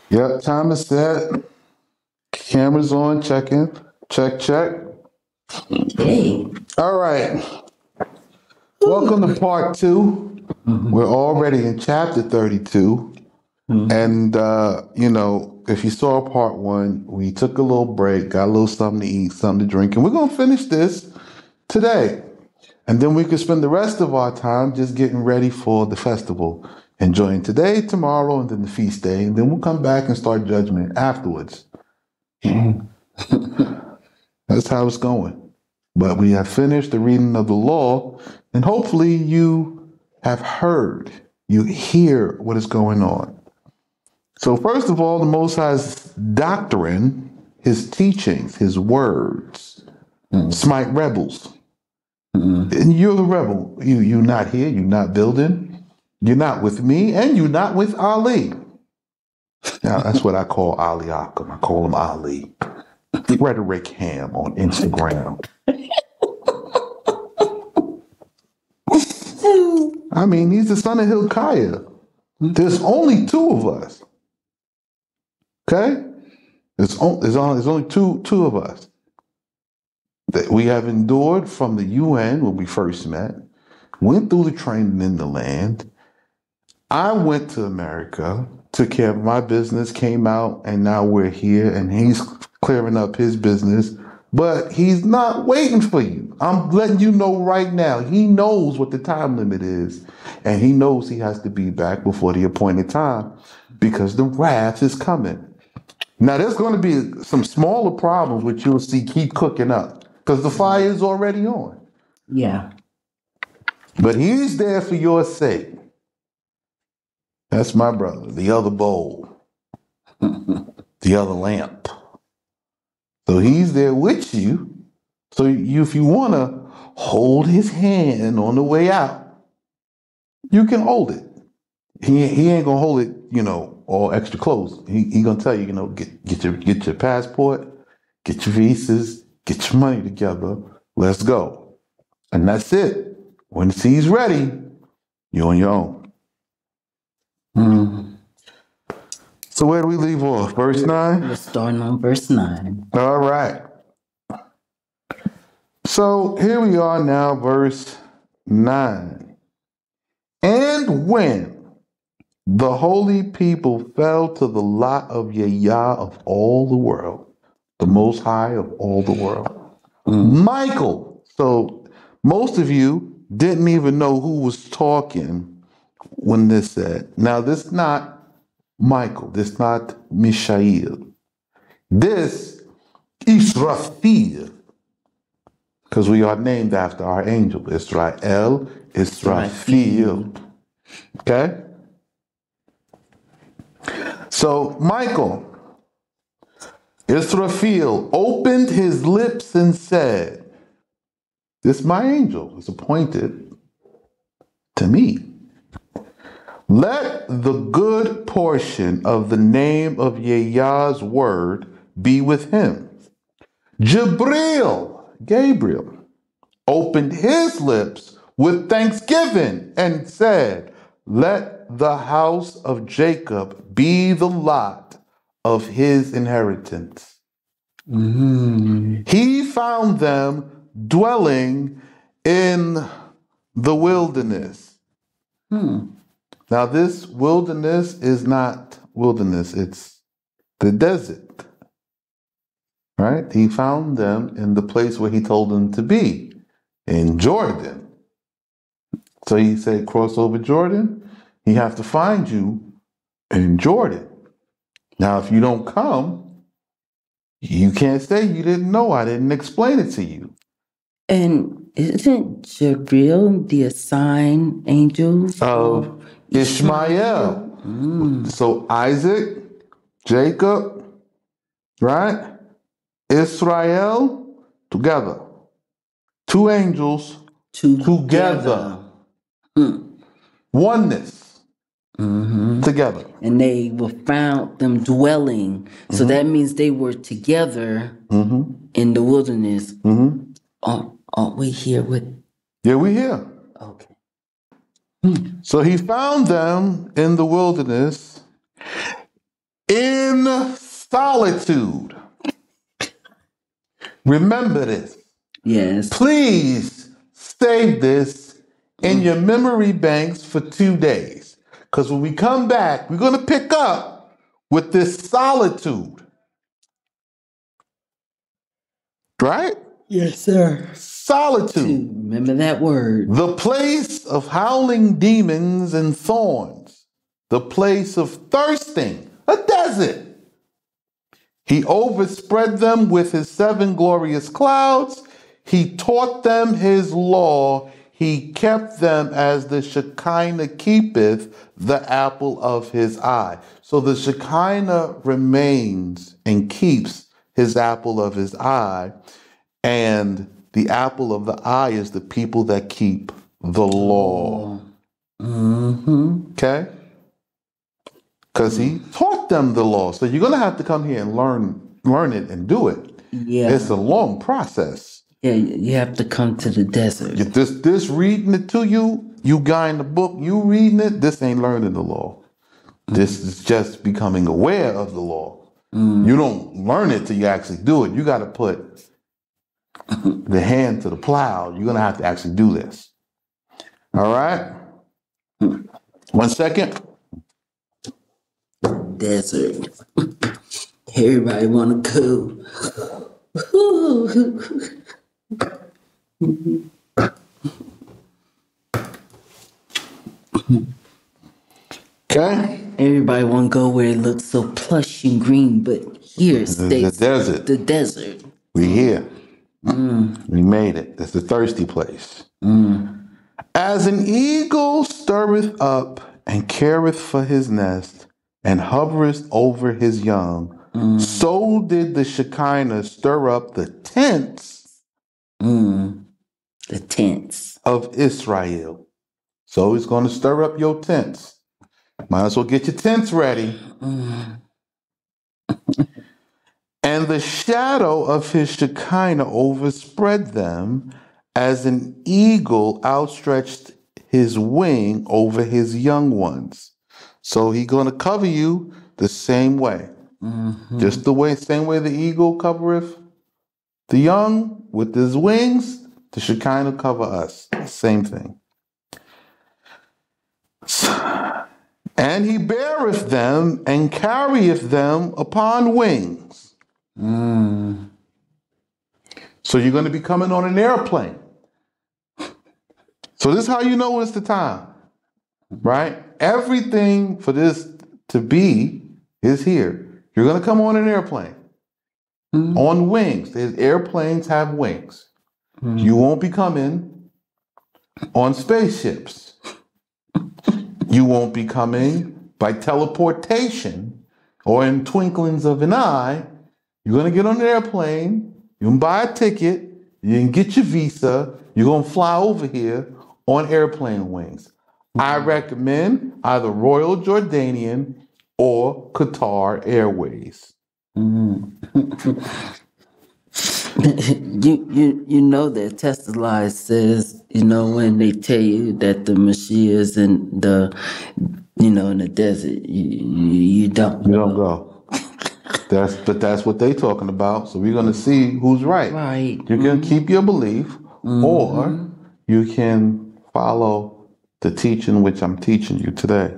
Yep, time is set. Cameras on, checking. Check, check. Hey. All right. Welcome to part 2. We're already in chapter 32. And, if you saw part 1, we took a little break, got a little something to eat, something to drink, and we're going to finish this today. And then we could spend the rest of our time just getting ready for the festival, enjoying today, tomorrow, and then the feast day. And then we'll come back and start judgment afterwards. That's how it's going. But we have finished the reading of the law, and hopefully you have heard, you hear what is going on. So first of all, the Most High's doctrine, his teachings, his words, smite rebels. And you're the rebel. You're not here, you're not building, you're not with me, and you're not with Ali. Now, that's what I call Ali Akam. I call him Ali. Rhetoric Ham on Instagram. I mean, he's the son of Hilkiah. There's only 2 of us. Okay? There's only two of us. That we have endured from the UN when we first met, went through the training in the land. I went to America, took care of my business, came out, and now we're here, and he's clearing up his business. But he's not waiting for you. I'm letting you know right now. He knows what the time limit is, and he knows he has to be back before the appointed time because the wrath is coming. Now, there's going to be some smaller problems which you'll see keep cooking up because the fire is already on. Yeah. But he's there for your sake. That's my brother, the other bowl, the other lamp. So he's there with you. So if you want to hold his hand on the way out, you can hold it. He ain't gonna hold it, all extra close. He gonna tell you, get your passport, get your visas, get your money together. Let's go. And that's it. When he's ready, you're on your own. So where do we leave off? Verse 9? We're starting on verse 9. All right. So here we are now, verse 9. And when the holy people fell to the lot of Yah of all the world, the Most High of all the world, Michael. So most of you didn't even know who was talking when this said. Now, this is not Michael. This is not Mishael. This Israfil. Because we are named after our angel, Israel, Israfil. Okay? So Michael, Israfil, opened his lips and said, this my angel is appointed to me. Let the good portion of the name of Yah's word be with him. Gabriel, opened his lips with thanksgiving and said, let the house of Jacob be the lot of his inheritance. He found them dwelling in the wilderness. Now, this wilderness is not wilderness, it's the desert. Right? He found them in the place where he told them to be, in Jordan. So he said, cross over Jordan, he have to find you in Jordan. Now, if you don't come, you can't say you didn't know. I didn't explain it to you. And isn't Jabril the assigned angel of Ishmael? So Isaac, Jacob, right? Israel, together. 2 angels together. Oneness. Together. And they were found them dwelling. So that means they were together in the wilderness. Aren't we here with? Yeah, we here. Okay. So he found them in the wilderness in solitude. Remember this. Yes. Please save this in your memory banks for 2 days. Because when we come back, we're going to pick up with this solitude. Right? Yes, sir. Solitude. Remember that word. The place of howling demons and thorns. The place of thirsting. A desert. He overspread them with his 7 glorious clouds. He taught them his law. He kept them as the Shekinah keepeth the apple of his eye. So the Shekinah remains and keeps his apple of his eye. And the apple of the eye is the people that keep the law. Okay? Because he taught them the law. So you're going to have to come here and learn it and do it. Yeah. It's a long process. Yeah, you have to come to the desert. This reading it to you guy in the book, you reading it, this ain't learning the law. This is just becoming aware of the law. You don't learn it till you actually do it. You got to put the hand to the plow. You're going to have to actually do this. All right? 1 second. Desert. Everybody want to go. Okay? Everybody want to go where it looks so plush and green, but here stays the desert. The desert. We here. We made it. It's the thirsty place. As an eagle stirreth up and careth for his nest and hovereth over his young, so did the Shekinah stir up the tents. The tents of Israel. So he's going to stir up your tents. Might as well get your tents ready. And the shadow of his Shekinah overspread them as an eagle outstretched his wing over his young ones. So he's going to cover you the same way. Just the same way the eagle covereth the young with his wings, the Shekinah cover us. Same thing. And he beareth them and carrieth them upon wings. So you're going to be coming on an airplane. So this is how you know it's the time, right? Everything for this to be is here. You're going to come on an airplane on wings. There's airplanes have wings. You won't be coming on spaceships. You won't be coming by teleportation or in twinklings of an eye. You're going to get on an airplane. You can buy a ticket. You can get your visa. You're going to fly over here on airplane wings. I recommend either Royal Jordanian or Qatar Airways. You know that Tesla says, when they tell you that the Mashiach is in the in the desert, you don't go. That's what they talking about. So we're gonna see who's right. Right. You can keep your belief, or you can follow the teaching which I'm teaching you today.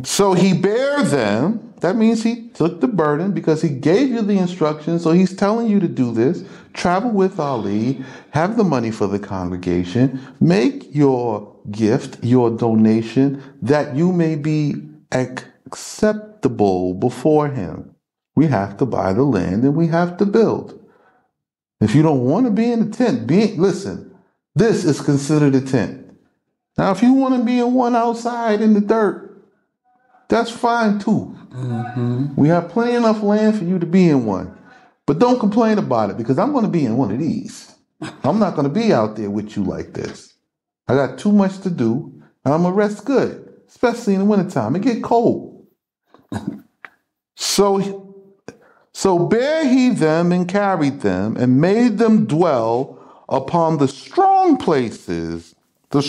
So he bare them. That means he took the burden because he gave you the instructions. So he's telling you to do this. Travel with Ali. Have the money for the congregation. Make your gift, your donation, that you may be acceptable before him. We have to buy the land and we have to build. If you don't want to be in the tent, listen, this is considered a tent. Now, if you want to be in one outside in the dirt, that's fine too. We have plenty enough land for you to be in one. But don't complain about it because I'm going to be in one of these. I'm not going to be out there with you like this. I got too much to do and I'm going to rest good, especially in the wintertime. It get cold. So bare he them and carried them and made them dwell upon the strong places of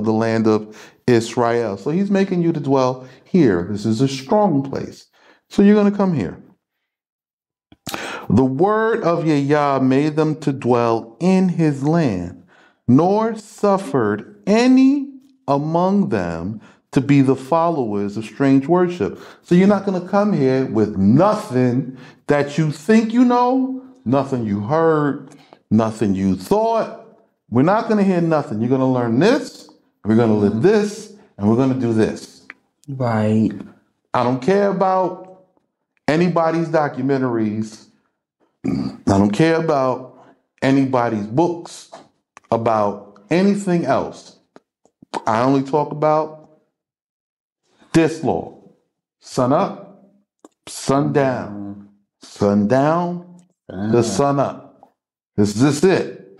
the land of Israel. So he's making you to dwell here. This is a strong place. So you're going to come here. The word of Yah made them to dwell in his land, nor suffered any among them to be the followers of strange worship. So you're not going to come here with nothing that you think you know, nothing you heard, nothing you thought. We're not going to hear nothing. You're going to learn this, we're going to live this, and we're going to do this. Right. I don't care about anybody's documentaries. I don't care about anybody's books, about anything else. I only talk about this law. Sun up, sun down. Sun down, the sun up. This is it.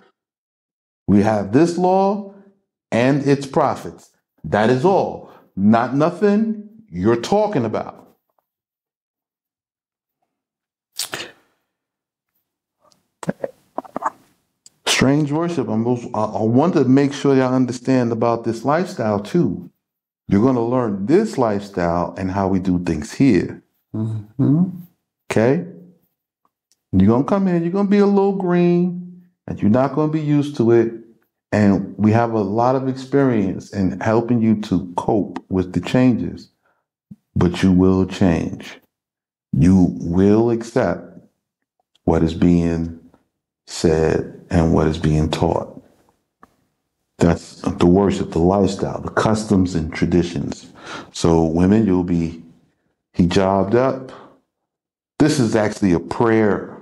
We have this law and its prophets. That is all. Not nothing you're talking about. Strange worship. I want to make sure y'all understand about this lifestyle too. You're going to learn this lifestyle and how we do things here. Mm-hmm. Okay? You're going to come in, you're going to be a little green, and you're not going to be used to it. And we have a lot of experience in helping you to cope with the changes. But you will change. You will accept what is being said and what is being taught. That's the worship, the lifestyle, the customs and traditions. So women, you'll be hijabbed up. This is actually a prayer,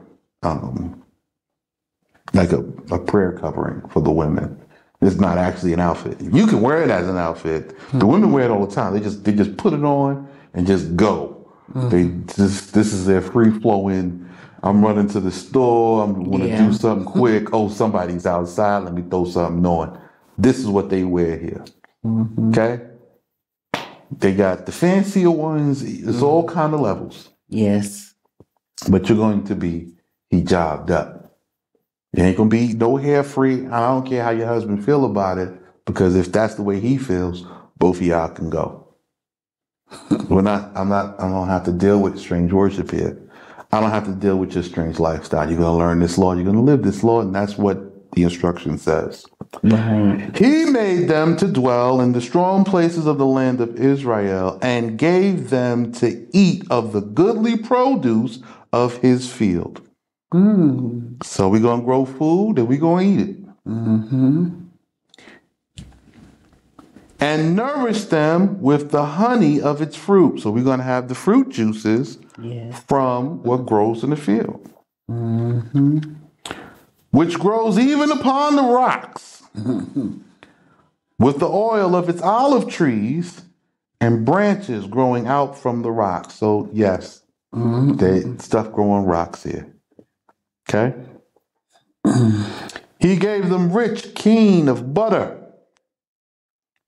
like a prayer covering for the women. It's not actually an outfit. You can wear it as an outfit. The women wear it all the time. They just put it on and just go. This is their free flowing. I'm running to the store. I'm going to do something quick. Oh, somebody's outside. Let me throw something on. This is what they wear here. Okay? They got the fancier ones. It's all kind of levels. Yes. But you're going to be hijabbed up. You ain't going to be no hair free. I don't care how your husband feel about it, because if that's the way he feels, both of y'all can go. I don't have to deal with strange worship here. I don't have to deal with your strange lifestyle. You're going to learn this law. You're going to live this law. And that's what the instruction says. Right. He made them to dwell in the strong places of the land of Israel and gave them to eat of the goodly produce of his field. So we're going to grow food and we're going to eat it. And nourish them with the honey of its fruit. So we're going to have the fruit juices from what grows in the field. Which grows even upon the rocks. With the oil of its olive trees and branches growing out from the rocks. So yes, there's stuff growing rocks here. Okay? He gave them rich keen of butter.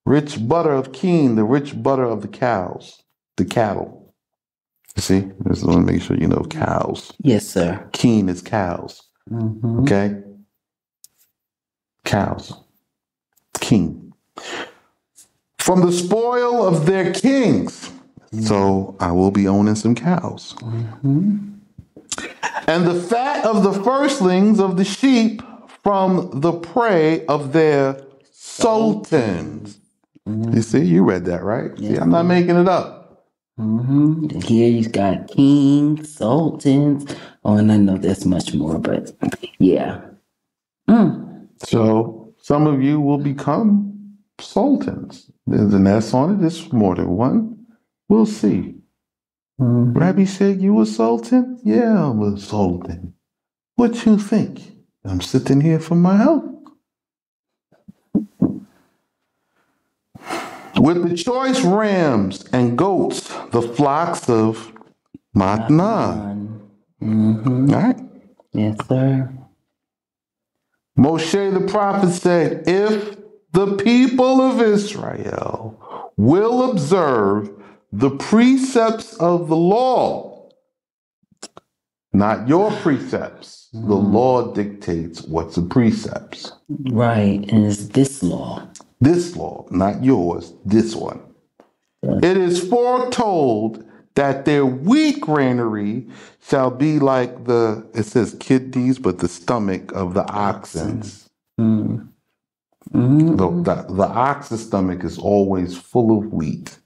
Rich butter of keen, the rich butter of the cows, the cattle. You see? I just want to make sure you know cows. Yes, sir. Keen is cows. Okay? Cows. Keen. From the spoil of their kings. So I will be owning some cows. And the fat of the firstlings of the sheep from the prey of their sultans. You see, you read that, right? See, I'm not making it up. Here you got kings, sultans. Oh, and I know there's much more, but yeah. So some of you will become sultans. There's an S on it. There's more than one. We'll see. Rabbi said, you a sultan? Yeah, I'm a sultan. What you think? I'm sitting here for my help. With the choice rams and goats, the flocks of Matnan. All right. Yes, sir. Moshe the prophet said, if the people of Israel will observe the precepts of the law, not your precepts, the law dictates what's the precepts. Right, and it's this law. This law, not yours, this one. It is foretold that their wheat granary shall be like it says kidneys, but the stomach of the oxen's. The ox's stomach is always full of wheat.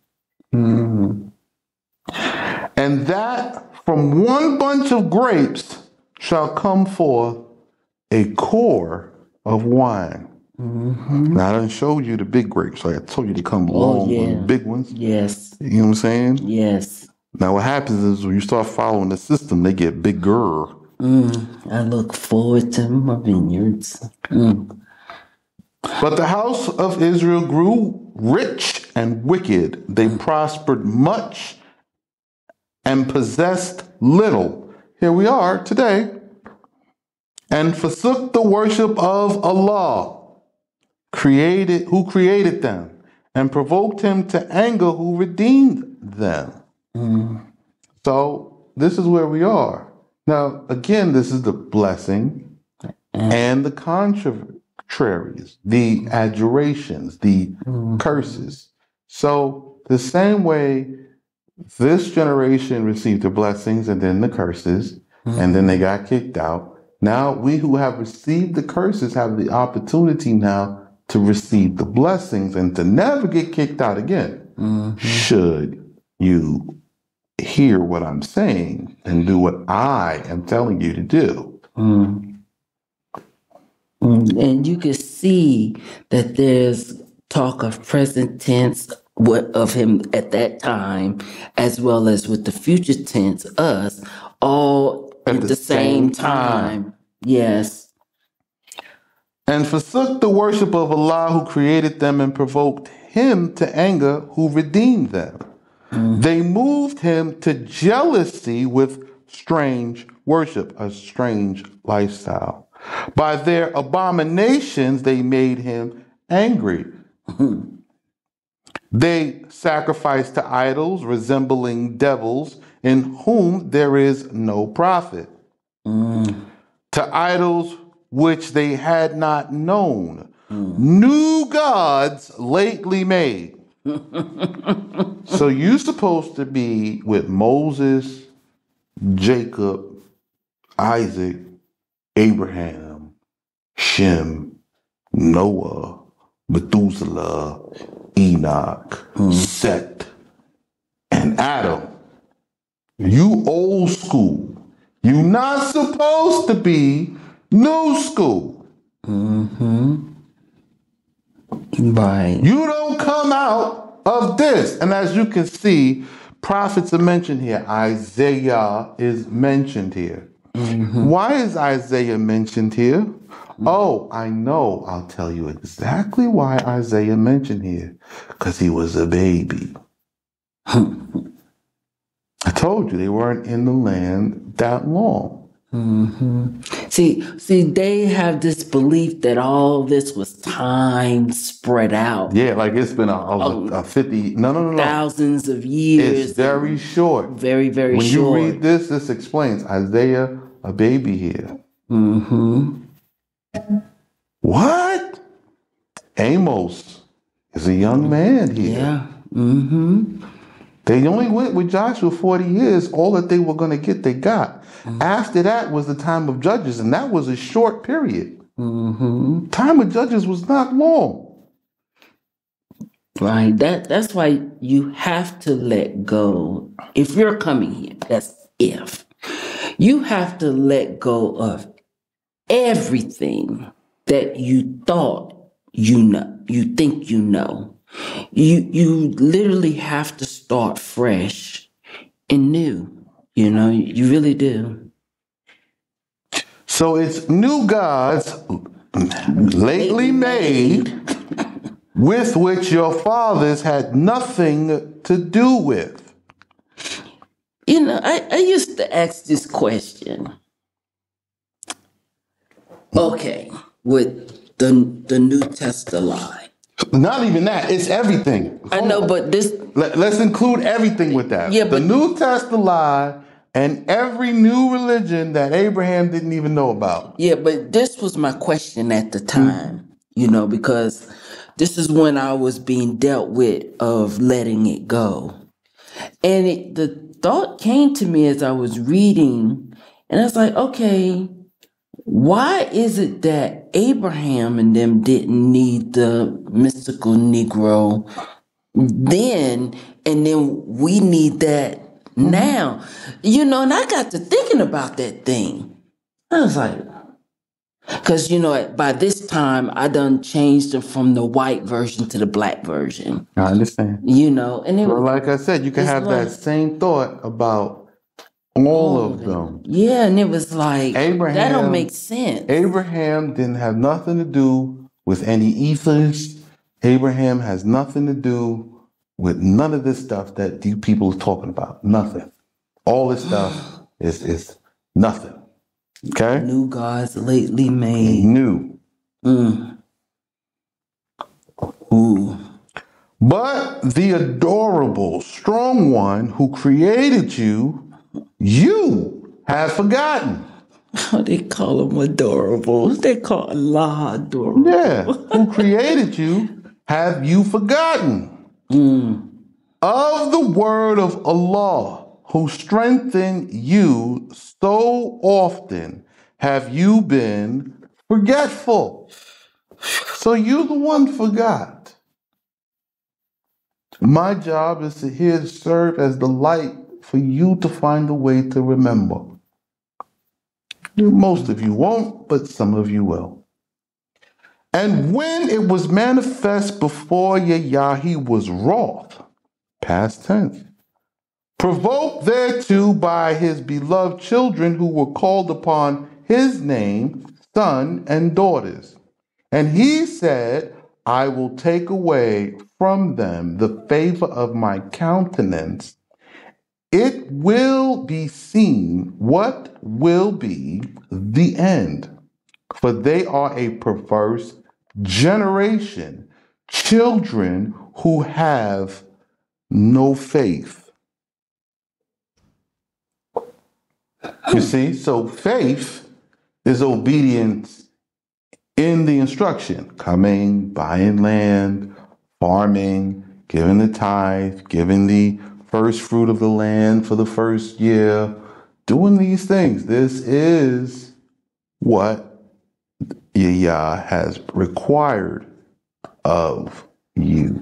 And that from one bunch of grapes shall come forth a core of wine. Now, I done showed you the big grapes. Like I told you to come long, the big ones. Yes. You know what I'm saying? Yes. Now, what happens is when you start following the system, they get bigger. I look forward to my vineyards. But the house of Israel grew rich and wicked. They prospered much and possessed little. Here we are today. And forsook the worship of Allah, who created them, and provoked him to anger, who redeemed them. So this is where we are. Now, again, this is the blessing and the contraries, the adjurations, the curses. So the same way this generation received the blessings and then the curses, and then they got kicked out. Now we who have received the curses have the opportunity now to receive the blessings and to never get kicked out again. Should you hear what I'm saying and do what I am telling you to do. And you can see that there's talk of present tense of him at that time, as well as with the future tense, us, all at the same time. Yes. And forsook the worship of Allah, who created them, and provoked him to anger, who redeemed them. They moved him to jealousy with strange worship, a strange lifestyle. By their abominations, they made him angry. They sacrificed to idols resembling devils, in whom there is no profit. To idols which they had not known, new gods lately made. So you're supposed to be with Moses, Jacob, Isaac, Abraham, Shem, Noah, Methuselah, Enoch, Seth, and Adam. You old school. You're not supposed to be new school. Right. You don't come out of this. And as you can see, prophets are mentioned here. Isaiah is mentioned here. Why is Isaiah mentioned here? Oh, I know. I'll tell you exactly why Isaiah mentioned here. Because he was a baby. I told you they weren't in the land that long. See, they have this belief that all this was time spread out. Yeah, like it's been a 50, no. Thousands of years. It's very short. Very, very when short. When you read this explains Isaiah, a baby here. What? Amos is a young man here. Yeah. They only went with Joshua 40 years. All that they were going to get, they got. After that was the time of Judges, and that was a short period. Time of Judges was not long. Right. That's why you have to let go. If you're coming here, that's if. You have to let go of everything that you thought you know, you think you know. You literally have to start fresh and new. You know, you really do. So it's new gods lately made with which your fathers had nothing to do with. You know, I used to ask this question. Okay, with the New Testament. Not even that. It's everything. I know, but this... Let's include everything with that. Yeah, but... The New Testament and every new religion that Abraham didn't even know about. Yeah, but this was my question at the time, you know, because this is when I was being dealt with of letting it go. And the thought came to me as I was reading, and I was like, okay, why is it that Abraham and them didn't need the mystical Negro then, and then we need that now? And I got to thinking about that thing. I was like, because, by this time, I done changed it from the white version to the black version. I understand. And it Well, was like I said, you can have that same thought about all of them. Yeah, and it was like, Abraham, that don't make sense. Abraham didn't have nothing to do with any ethers. Abraham has nothing to do with none of this stuff that you people are talking about. Nothing. All this stuff is nothing. Okay? New gods lately made. New. Ooh. But the adorable, strong one who created you, you have forgotten. Oh, they call them adorable. They call Allah adorable. Yeah. Who created you, have you forgotten? Of the word of Allah, who strengthened you so often, have you been forgetful. So you the one forgot. My job is here to serve as the light for you to find a way to remember. Most of you won't, but some of you will. And when it was manifest before Yahweh, he was wroth, past tense, provoked thereto by his beloved children who were called upon his name, son and daughters. And he said, I will take away from them the favor of my countenance. It will be seen what will be the end. For they are a perverse generation, children who have no faith. You see, so faith is obedience in the instruction, coming, buying land, farming, giving the tithe, giving the first fruit of the land for the first year, doing these things. This is what Yah has required of you.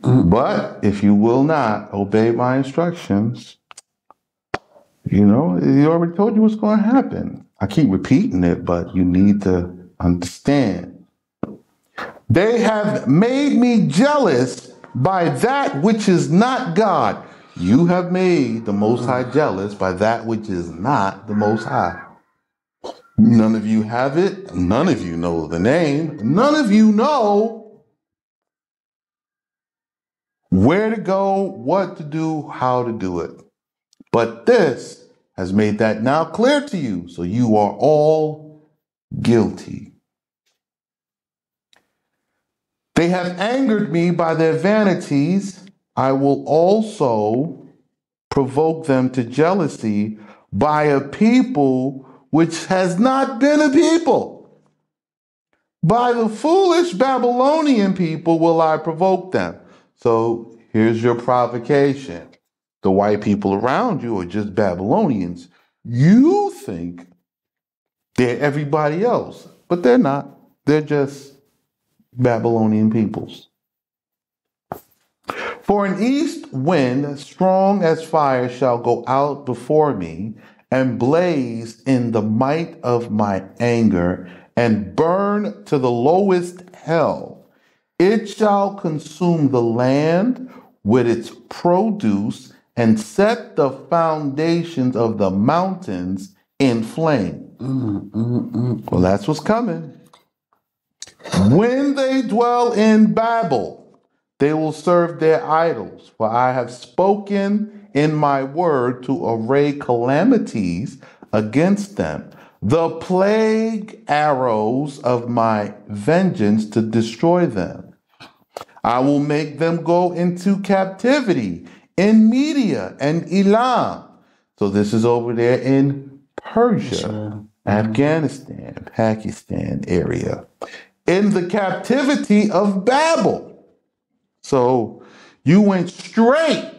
But if you will not obey my instructions, he already told you what's going to happen. I keep repeating it, but you need to understand. They have made me jealous by that which is not God. You have made the Most High jealous by that which is not the Most High. None of you have it. None of you know the name. None of you know where to go, what to do, how to do it. But this has made that now clear to you. So you are all guilty. They have angered me by their vanities. I will also provoke them to jealousy by a people which has not been a people. By the foolish Babylonian people will I provoke them. So here's your provocation. The white people around you are just Babylonians. You think they're everybody else, but they're not. They're just Babylonian peoples. For an east wind strong as fire shall go out before me and blaze in the might of my anger and burn to the lowest hell. It shall consume the land with its produce and set the foundations of the mountains in flame. Well, that's what's coming. When they dwell in Babel, they will serve their idols, for I have spoken in my word to array calamities against them, the plague arrows of my vengeance to destroy them. I will make them go into captivity in Media and Elam. So this is over there in Persia, Afghanistan, Pakistan area. In the captivity of Babel. So you went straight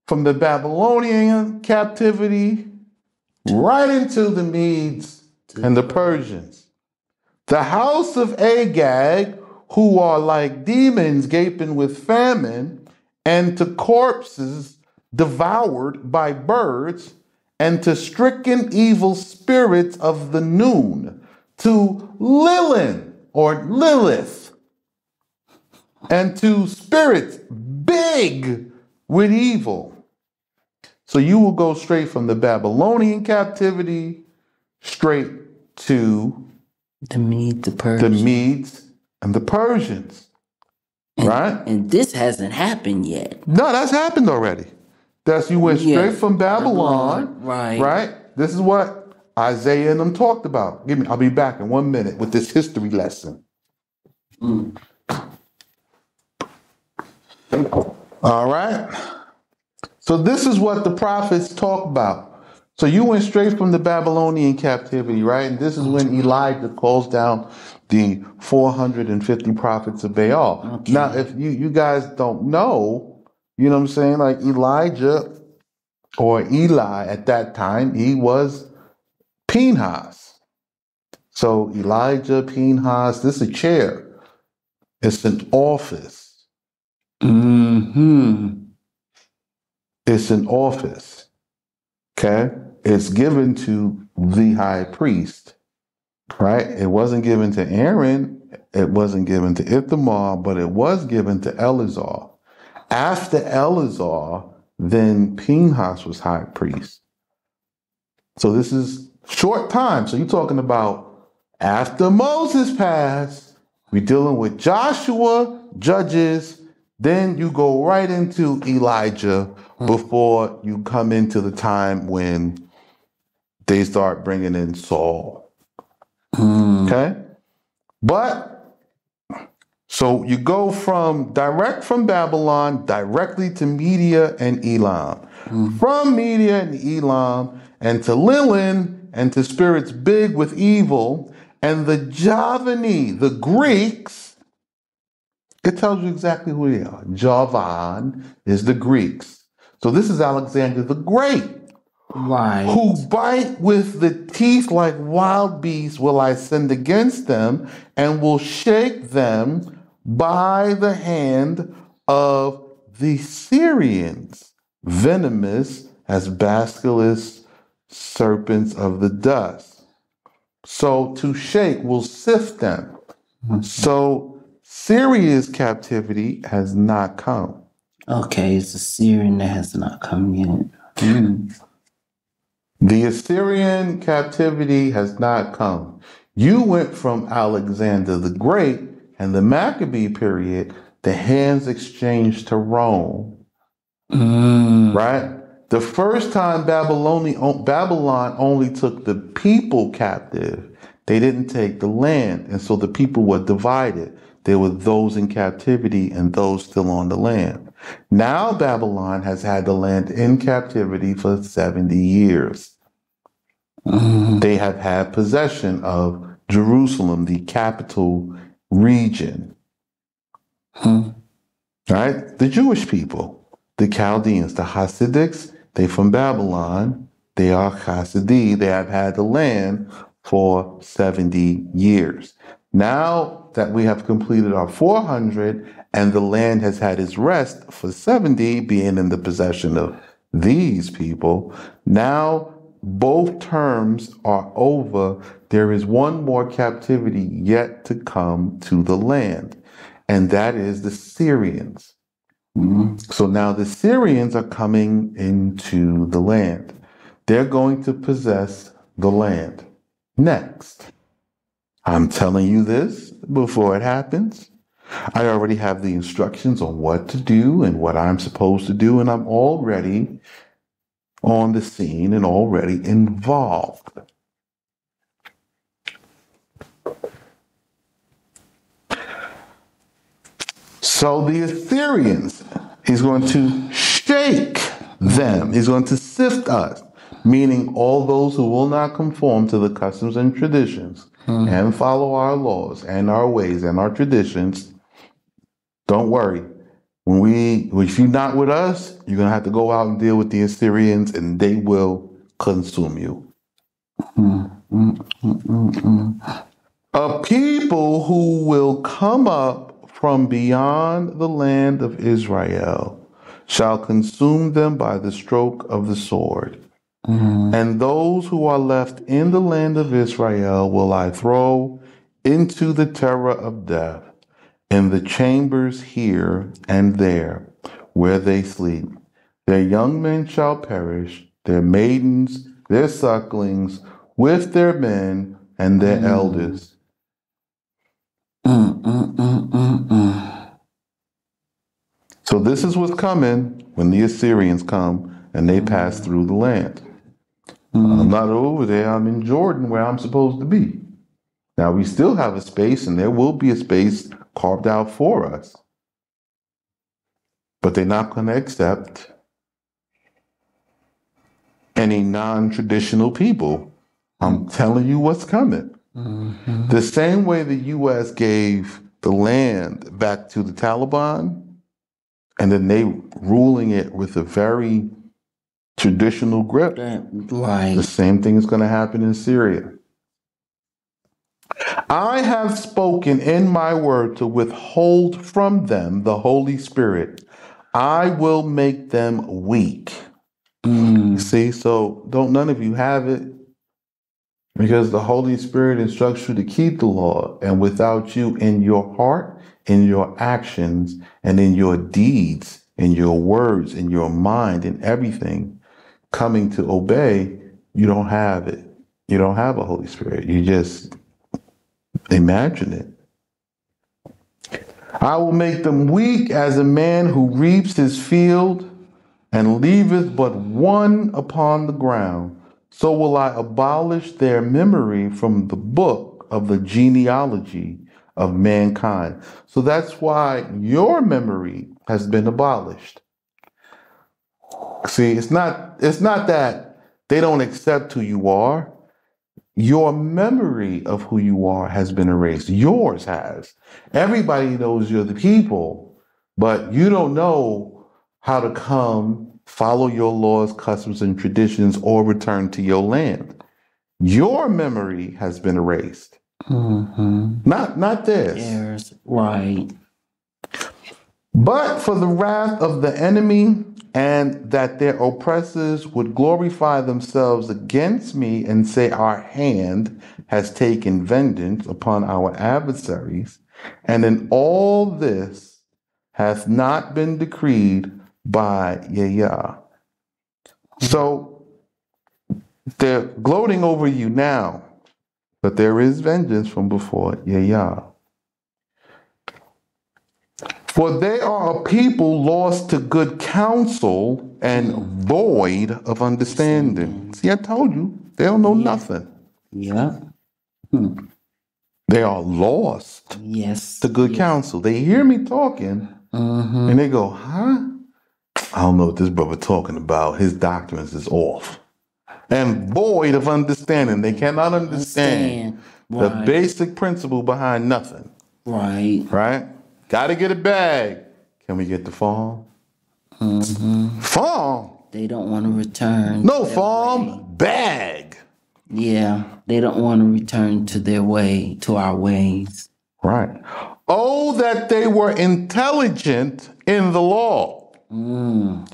from the Babylonian captivity right into the Medes and the Persians. The house of Agag, who are like demons gaping with famine, and to corpses devoured by birds, and to stricken evil spirits of the noon, to Lilin or Lilith, and to spirits big with evil. So you will go straight from the Babylonian captivity straight to the Medes, and the Persians. Right? And this hasn't happened yet. No, that's happened already. You went straight from Babylon. Right? This is what Isaiah and them talked about. I'll be back in 1 minute with this history lesson. All right. So this is what the prophets talk about. So you went straight from the Babylonian captivity, right? And this is when Elijah calls down the 450 prophets of Baal. Okay. Now, if you guys don't know, you know what I'm saying? Like Elijah or Eli at that time, he was Pinhas. So Elijah, Pinhas, this is a chair. It's an office. It's an office. Okay? It's given to the high priest. Right? It wasn't given to Aaron. It wasn't given to Ithamar, but it was given to Eleazar. After Eleazar, then Pinhas was high priest. So this is short time. So you're talking about after Moses passed, we're dealing with Joshua, Judges, then you go right into Elijah before you come into the time when they start bringing in Saul. Okay? But, so you go direct from Babylon directly to Media and Elam. From Media and Elam and to Lilin and to spirits big with evil and the Javani, the Greeks. It tells you exactly who they are. Javan is the Greeks. So this is Alexander the Great. Right. Who bite with the teeth like wild beasts will I send against them and will shake them by the hand of the Syrians, venomous as basilisk serpents of the dust. So to shake will sift them. So Syria's captivity has not come. Okay, it's a Syrian that has not come yet. The Assyrian captivity has not come. You went from Alexander the Great and the Maccabee period, the hands exchanged to Rome. Right? The first time Babylon only took the people captive. They didn't take the land. And so the people were divided. There were those in captivity and those still on the land. Now Babylon has had the land in captivity for 70 years. They have had possession of Jerusalem, the capital region. Right? The Jewish people, the Chaldeans, the Hasidics, they from Babylon, they are Hasidi. They have had the land for 70 years. Now that we have completed our 400 and the land has had its rest for 70, being in the possession of these people, now both terms are over. There is one more captivity yet to come to the land, and that is the Syrians. So now the Syrians are coming into the land. They're going to possess the land. Next. I'm telling you this before it happens. I already have the instructions on what to do and what I'm supposed to do, and I'm already on the scene and already involved. So the Assyrians, he's going to shake them. He's going to sift us, meaning all those who will not conform to the customs and traditions and follow our laws and our ways and our traditions. Don't worry. if you're not with us, you're gonna have to go out and deal with the Assyrians, and they will consume you. A people who will come up from beyond the land of Israel shall consume them by the stroke of the sword. And those who are left in the land of Israel will I throw into the terror of death, in the chambers here and there, where they sleep. Their young men shall perish, their maidens, their sucklings, with their men and their elders. So this is what's coming when the Assyrians come and they pass through the land. I'm not over there. I'm in Jordan where I'm supposed to be. Now we still have a space, and there will be a space carved out for us. But they're not going to accept any non-traditional people. I'm telling you what's coming. The same way the U.S. gave the land back to the Taliban, and then they ruling it with a very traditional grip. Right. The same thing is going to happen in Syria. I have spoken in my word to withhold from them the Holy Spirit. I will make them weak. You see, so don't none of you have it, because the Holy Spirit instructs you to keep the law, and without you in your heart, in your actions, and in your deeds, in your words, in your mind, in everything, coming to obey, you don't have it. You don't have a Holy Spirit. You just imagine it. I will make them weak as a man who reaps his field and leaveth but one upon the ground. So will I abolish their memory from the book of the genealogy of mankind. So that's why your memory has been abolished. See, it's not that they don't accept who you are. Your memory of who you are has been erased. Yours has. Everybody knows you're the people, but you don't know how to come, follow your laws, customs, and traditions, or return to your land. Your memory has been erased. Not theirs. Yes, right. But for the wrath of the enemy, and that their oppressors would glorify themselves against me and say, our hand has taken vengeance upon our adversaries, and in all this hath not been decreed by Yah. So they're gloating over you now, but there is vengeance from before Yah. For they are a people lost to good counsel and void of understanding. See, I told you, they don't know nothing. Yeah. They are lost to good counsel. They hear me talking, and they go, huh? I don't know what this brother talking about. His doctrines is off. And void of understanding. They cannot understand the basic principle behind nothing. Right? Got to get a bag. Can we get the farm? Farm? They don't want to return. No farm, bag. Yeah, they don't want to return to their way, to our ways. Right. Oh, that they were intelligent in the law, and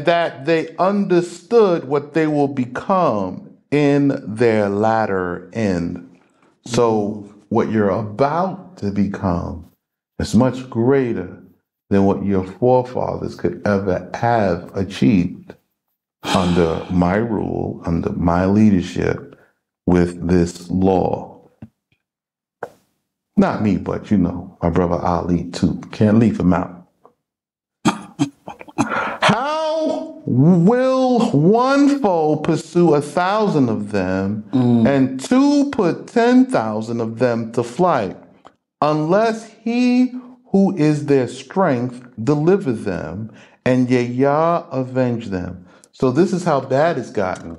that they understood what they will become in their latter end. So what you're about to become is much greater than what your forefathers could ever have achieved under my rule, under my leadership with this law. Not me, but my brother Ali too. Can't leave him out. How will one foe pursue 1,000 of them and two put 10,000 of them to flight, unless he who is their strength deliver them and Yah avenge them? So this is how bad it's gotten.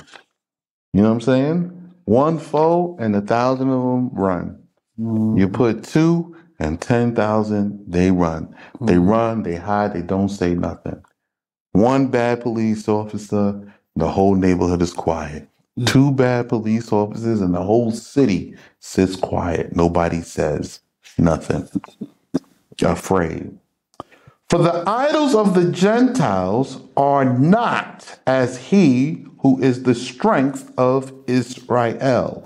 You know what I'm saying? One foe and 1,000 of them run. You put two and 10,000, they run. They run, they hide, they don't say nothing. One bad police officer, the whole neighborhood is quiet. Two bad police officers, and the whole city sits quiet. Nobody says nothing. Afraid. For the idols of the Gentiles are not as he who is the strength of Israel.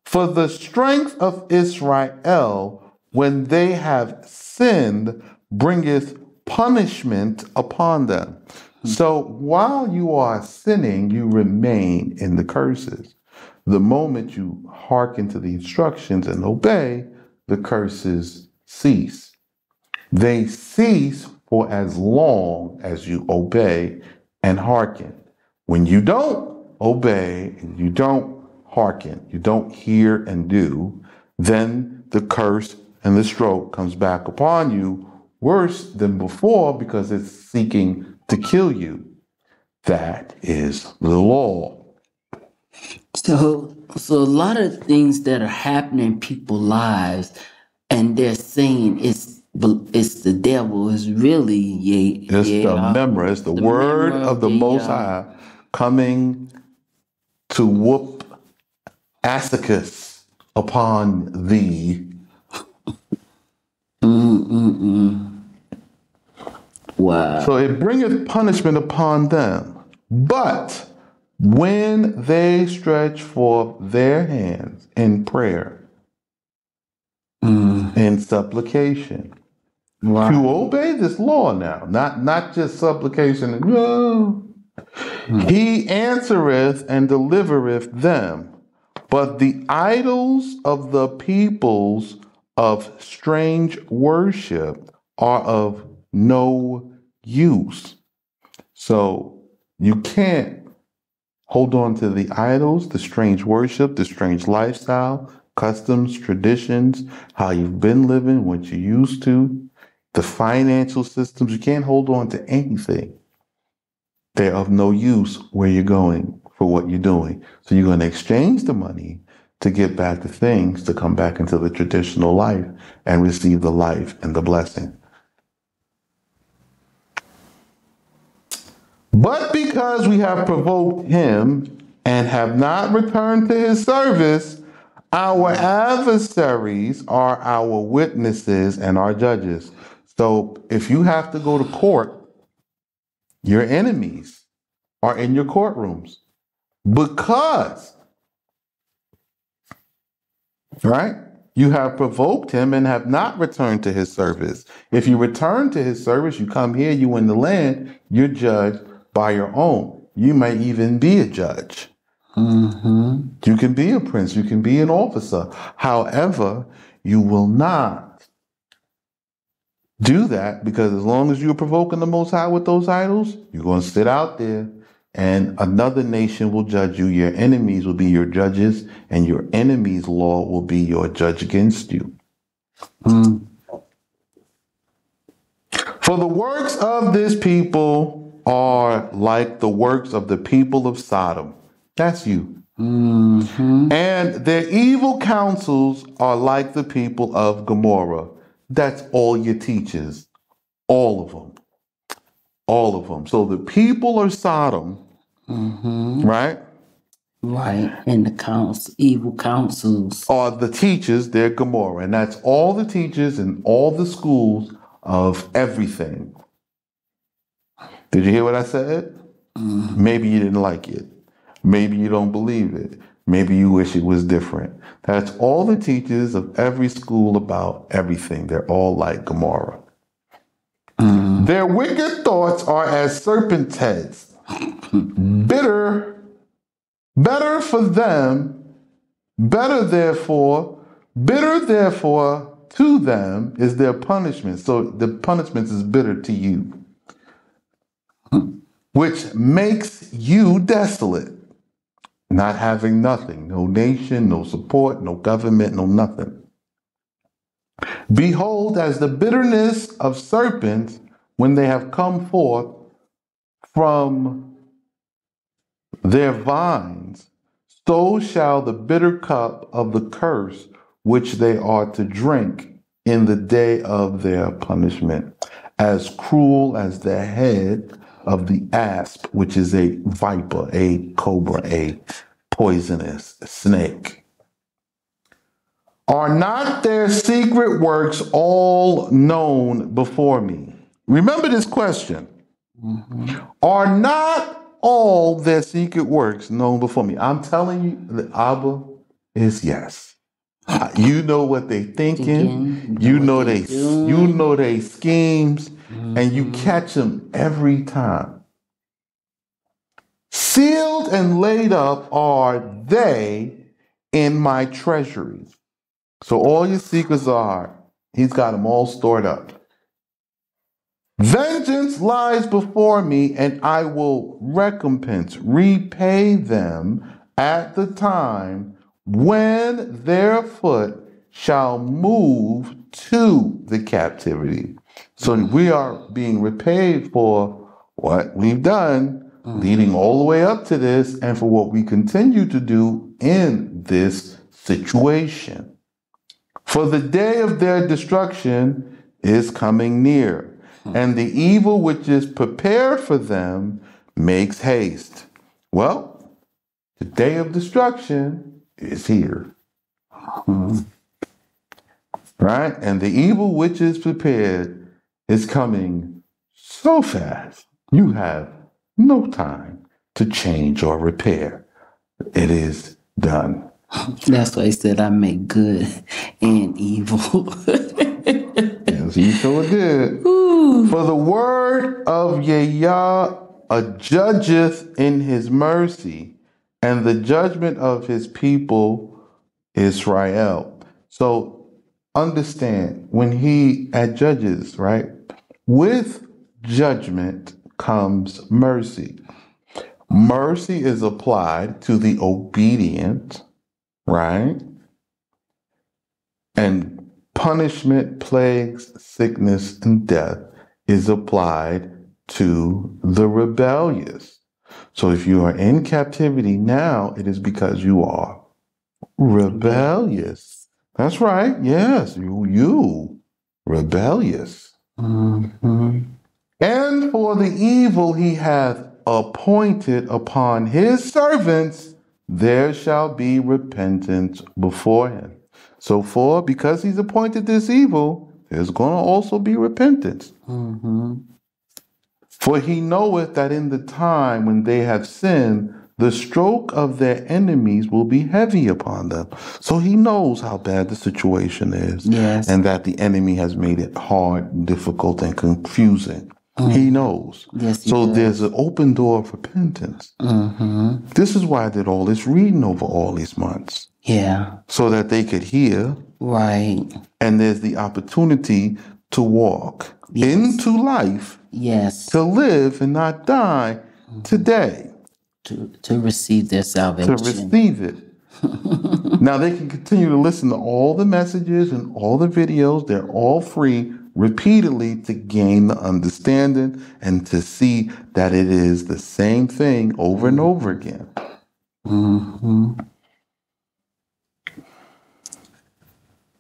For the strength of Israel, when they have sinned, bringeth punishment upon them. So while you are sinning, you remain in the curses. The moment you hearken to the instructions and obey, the curses cease. They cease for as long as you obey and hearken. When you don't obey and you don't hearken, you don't hear and do, then the curse and the stroke comes back upon you worse than before because it's seeking to kill you. That is the law. So a lot of things that are happening in people's lives, and they're saying it's the devil, is really the member, it's the word of the Most High coming to whoop Asicus upon thee. Wow. So it bringeth punishment upon them. But when they stretch forth their hands in prayer, in supplication, to obey this law now, not just supplication, no. He answereth and delivereth them. But the idols of the peoples of strange worship are of no use. So you can't hold on to the idols, the strange worship, the strange lifestyle, customs, traditions, how you've been living, what you used to, the financial systems. You can't hold on to anything. They're of no use where you're going for what you're doing. So you're going to exchange the money to get back the things, to come back into the traditional life and receive the life and the blessing. But because we have provoked him and have not returned to his service, our adversaries are our witnesses and our judges. So if you have to go to court, your enemies are in your courtrooms because, right? You have provoked him and have not returned to his service. If you return to his service, you come here, you in the land, you're judged by your own. You might even be a judge. You can be a prince. You can be an officer. However, you will not do that because as long as you're provoking the Most High with those idols, you're going to sit out there and another nation will judge you. Your enemies will be your judges and your enemy's law will be your judge against you. For the works of this people are like the works of the people of Sodom. That's you. And their evil counsels are like the people of Gomorrah. That's all your teachers. All of them. All of them. So the people are Sodom, right? Right. And the evil counsels are the teachers, they're Gomorrah. And that's all the teachers in all the schools of everything. Did you hear what I said? Maybe you didn't like it. Maybe you don't believe it. Maybe you wish it was different. That's all the teachers of every school about everything. They're all like Gomorrah. Their wicked thoughts are as serpent's heads. Better for them, bitter therefore to them is their punishment. So the punishment is bitter to you, which makes you desolate. Not having nothing, no nation, no support, no government, no nothing. Behold, as the bitterness of serpents when they have come forth from their vines, so shall the bitter cup of the curse which they are to drink in the day of their punishment, as cruel as the head of the asp, which is a viper, a cobra, a poisonous snake. Are not their secret works all known before me? Remember this question. Are not all their secret works known before me? I'm telling you, the Abba is yes. You know what they thinking. You know they schemes, and you catch them every time. Sealed and laid up are they in my treasuries. So all your secrets are, he's got them all stored up. Vengeance lies before me, and I will repay them at the time when their foot shall move to the captivity. So we are being repaid for what we've done, leading all the way up to this, and for what we continue to do in this situation. For the day of their destruction is coming near, and the evil which is prepared for them makes haste. Well, the day of destruction is here. Right? And the evil which is prepared is coming so fast, you have no time to change or repair. It is done. That's why he said, I make good and evil. Yes, he sure did. Ooh. For the word of Yah judgeth in his mercy, and the judgment of his people Israel. So understand, when he judges, right, with judgment comes mercy. Mercy is applied to the obedient, right? And punishment, plagues, sickness, and death is applied to the rebellious. So if you are in captivity now, it is because you are rebellious. That's right. Yes, you rebellious. Mm-hmm. And for the evil he hath appointed upon his servants, there shall be repentance before him. So because he's appointed this evil, there's going to also be repentance. Mm-hmm. For he knoweth that in the time when they have sinned, the stroke of their enemies will be heavy upon them. So he knows how bad the situation is. Yes. And that the enemy has made it hard, difficult, and confusing. Mm-hmm. He knows. Yes, he does. There's an open door of repentance. Mm-hmm. This is why I did all this reading over all these months. Yeah. So that they could hear. Right. And there's the opportunity to walk into life. Yes. To live and not die today. To receive their salvation. To receive it. Now they can continue to listen to all the messages and all the videos. They're all free repeatedly to gain the understanding and to see that it is the same thing over and over again. Mm-hmm.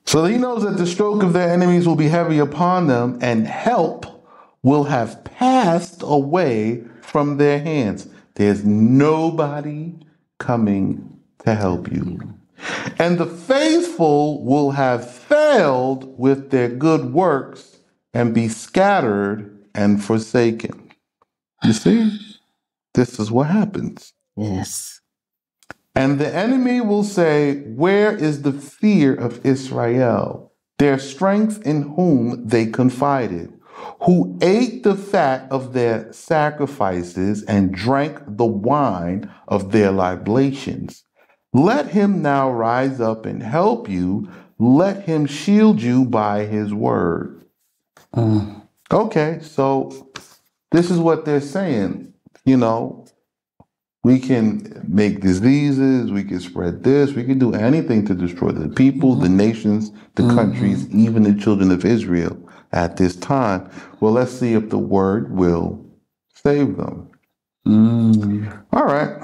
So he knows that the stroke of their enemies will be heavy upon them, and help will have passed away from their hands. There's nobody coming to help you. And the faithful will have failed with their good works and be scattered and forsaken. You see? This is what happens. Yes. And the enemy will say, where is the fear of Israel, their strength in whom they confided, who ate the fat of their sacrifices and drank the wine of their liblations? Let him now rise up and help you. Let him shield you by his word. Okay, so this is what they're saying. You know, we can make diseases, we can spread this, we can do anything to destroy the people, the nations, the countries, even the children of Israel at this time. Well, let's see if the word will save them. All right.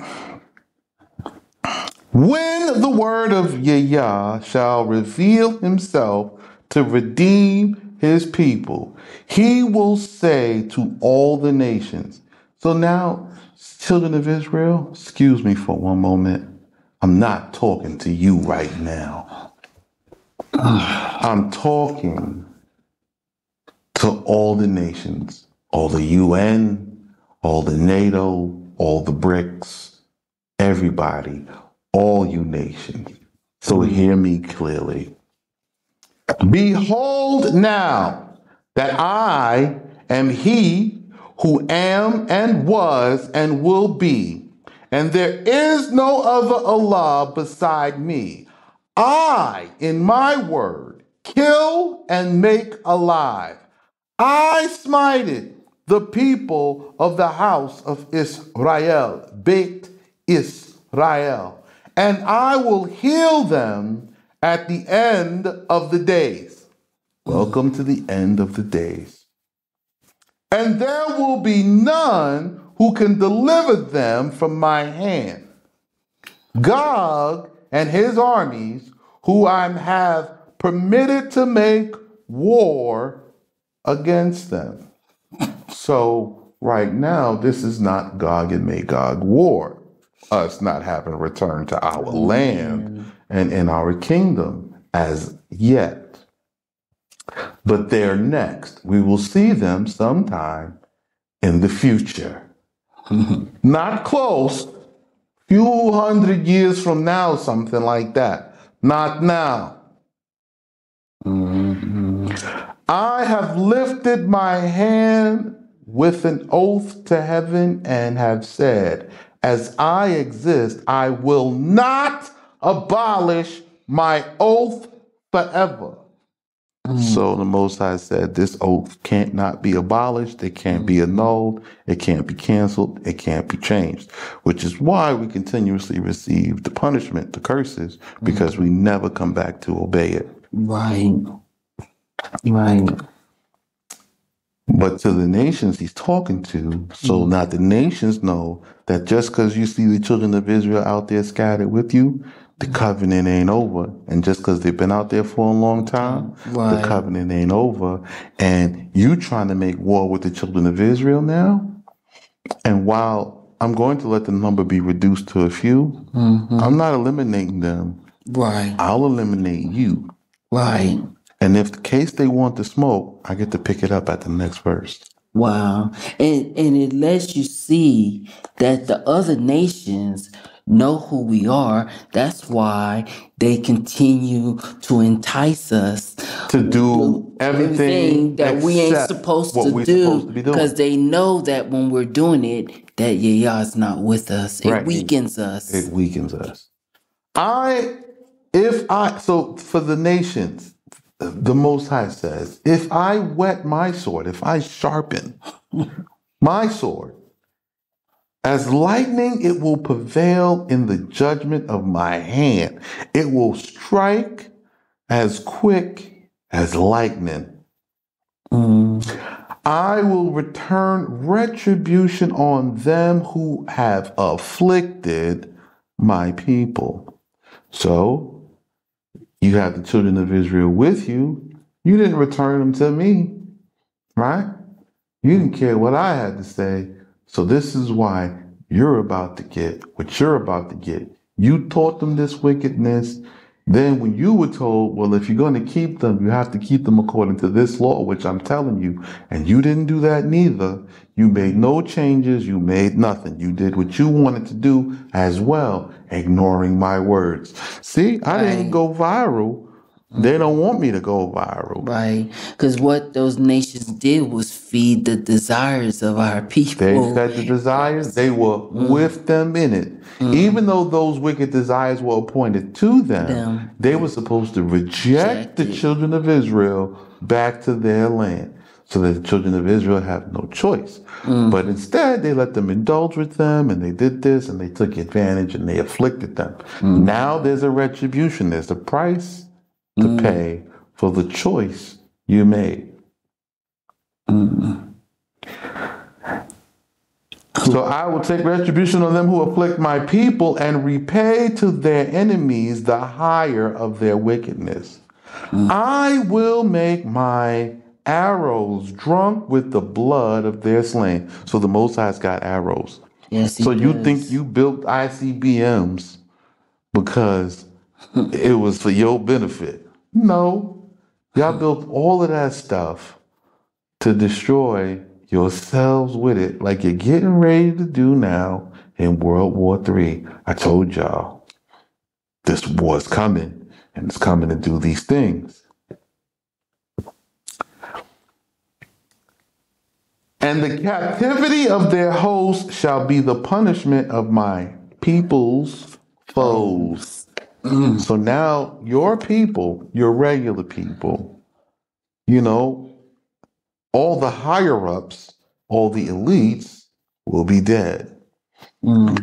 When the word of Yah shall reveal himself to redeem his people. He will say to all the nations. So now, children of Israel, excuse me for one moment. I'm not talking to you right now. I'm talking to all the nations, all the UN, all the NATO, all the BRICS, everybody, all you nations. So hear me clearly. Behold now that I am he who am and was and will be, and there is no other Allah beside me. I, in my word, kill and make alive. I smited the people of the house of Israel, Beit Israel, and I will heal them at the end of the days. Welcome to the end of the days. And there will be none who can deliver them from my hand. Gog and his armies, who I have permitted to make war against them. So right now, this is not Gog and Magog war. Us not having returned to our land and in our kingdom as yet. But they're next. We will see them sometime in the future. Not close. Few hundred years from now, something like that. Not now. I have lifted my hand with an oath to heaven and have said, as I exist, I will not abolish my oath forever. So the Most High said this oath can't not be abolished, it can't be annulled, it can't be canceled, it can't be changed, which is why we continuously receive the punishment, the curses, because we never come back to obey it. Right. Right. But to the nations he's talking to, so now the nations know that just because you see the children of Israel out there scattered with you, the covenant ain't over. And just because they've been out there for a long time, the covenant ain't over. And you trying to make war with the children of Israel now? And while I'm going to let the number be reduced to a few, I'm not eliminating them. Right. I'll eliminate you. Right. And if the case they want to smoke, I get to pick it up at the next verse. Wow. And it lets you see that the other nations know who we are. That's why they continue to entice us to do everything that we ain't supposed to do, because they know that when we're doing it, that Yah's not with us. It weakens us. It weakens us. So for the nations, the Most High says, if I whet my sword, if I sharpen my sword, as lightning, it will prevail in the judgment of my hand. It will strike as quick as lightning. I will return retribution on them who have afflicted my people. So, you have the children of Israel with you. You didn't return them to me, right? You didn't care what I had to say. So this is why you're about to get what you're about to get. You taught them this wickedness. Then when you were told, well, if you're going to keep them, you have to keep them according to this law, which I'm telling you. And you didn't do that neither. You made no changes. You made nothing. You did what you wanted to do as well, ignoring my words. See, I didn't go viral. They don't want me to go viral. Right. Because what those nations did was feed the desires of our people. They fed the desires. They were with them in it. Even though those wicked desires were appointed to them, they were supposed to reject the children of Israel back to their land. So that the children of Israel have no choice. But instead, they let them indulge with them, and they did this, and they took advantage, and they afflicted them. Now there's a retribution. There's a price to pay for the choice you made. So I will take retribution on them who afflict my people and repay to their enemies the hire of their wickedness. I will make my arrows drunk with the blood of their slain. So the Most High's got arrows. Yes, he So you think does. you built ICBMs because it was for your benefit? No. Y'all built all of that stuff to destroy yourselves with it, like you're getting ready to do now in World War III. I told y'all this war's coming, and it's coming to do these things. And the captivity of their host shall be the punishment of my people's foes. So now your people, your regular people, you know, all the higher ups, all the elites will be dead.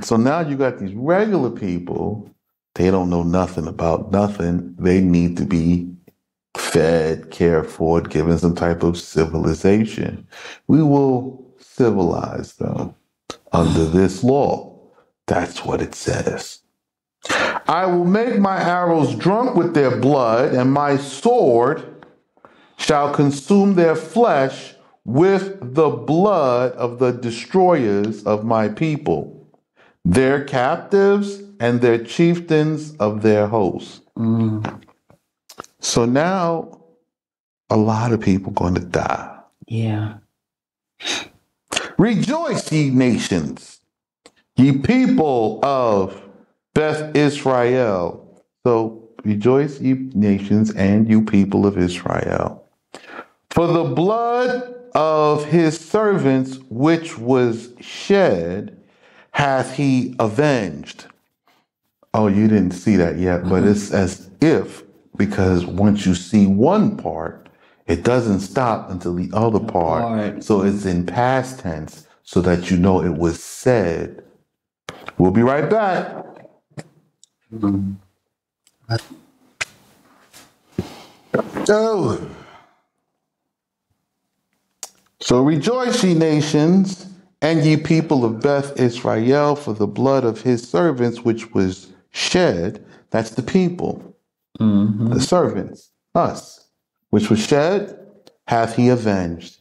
So now you got these regular people, they don't know nothing about nothing. They need to be fed, cared for, given some type of civilization. We will civilize them under this law. That's what it says. I will make my arrows drunk with their blood, and my sword shall consume their flesh with the blood of the destroyers of my people, their captives and their chieftains of their hosts. So now a lot of people going to die. Yeah. Rejoice, ye nations, ye people of Beth Israel. So rejoice, ye nations, and you people of Israel. For the blood of his servants, which was shed, hath he avenged. Oh, you didn't see that yet, but it's as if, because once you see one part, it doesn't stop until the other part. So it's in past tense so that you know it was said. We'll be right back. Oh. So rejoice, ye nations, and ye people of Beth Israel, for the blood of his servants which was shed, that's the people, the servants, us, which was shed, hath he avenged.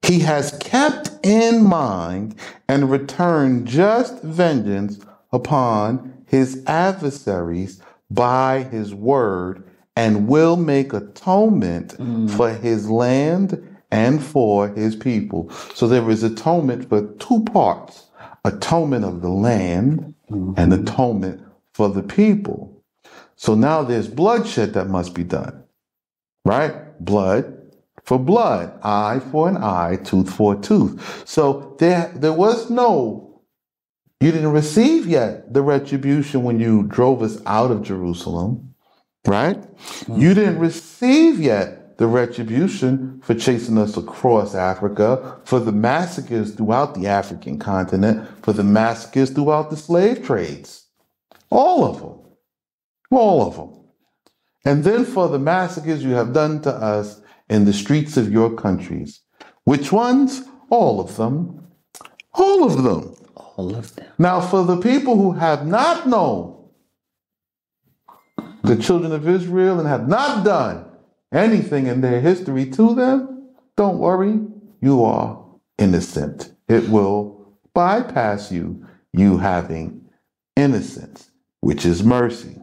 He has kept in mind and returned just vengeance upon his adversaries by his word, and will make atonement for his land and for his people. So there is atonement for two parts: atonement of the land and atonement for the people. So now there's bloodshed that must be done, right? Blood for blood, eye for an eye, tooth for a tooth. So there was no, you didn't receive yet the retribution when you drove us out of Jerusalem, right? You didn't receive yet the retribution for chasing us across Africa, for the massacres throughout the African continent, for the massacres throughout the slave trades. All of them. All of them. And then for the massacres you have done to us in the streets of your countries. Which ones? All of them. All of them. All of them. Now, for the people who have not known the children of Israel and have not done anything in their history to them, don't worry, you are innocent. It will bypass you, you having innocence, which is mercy.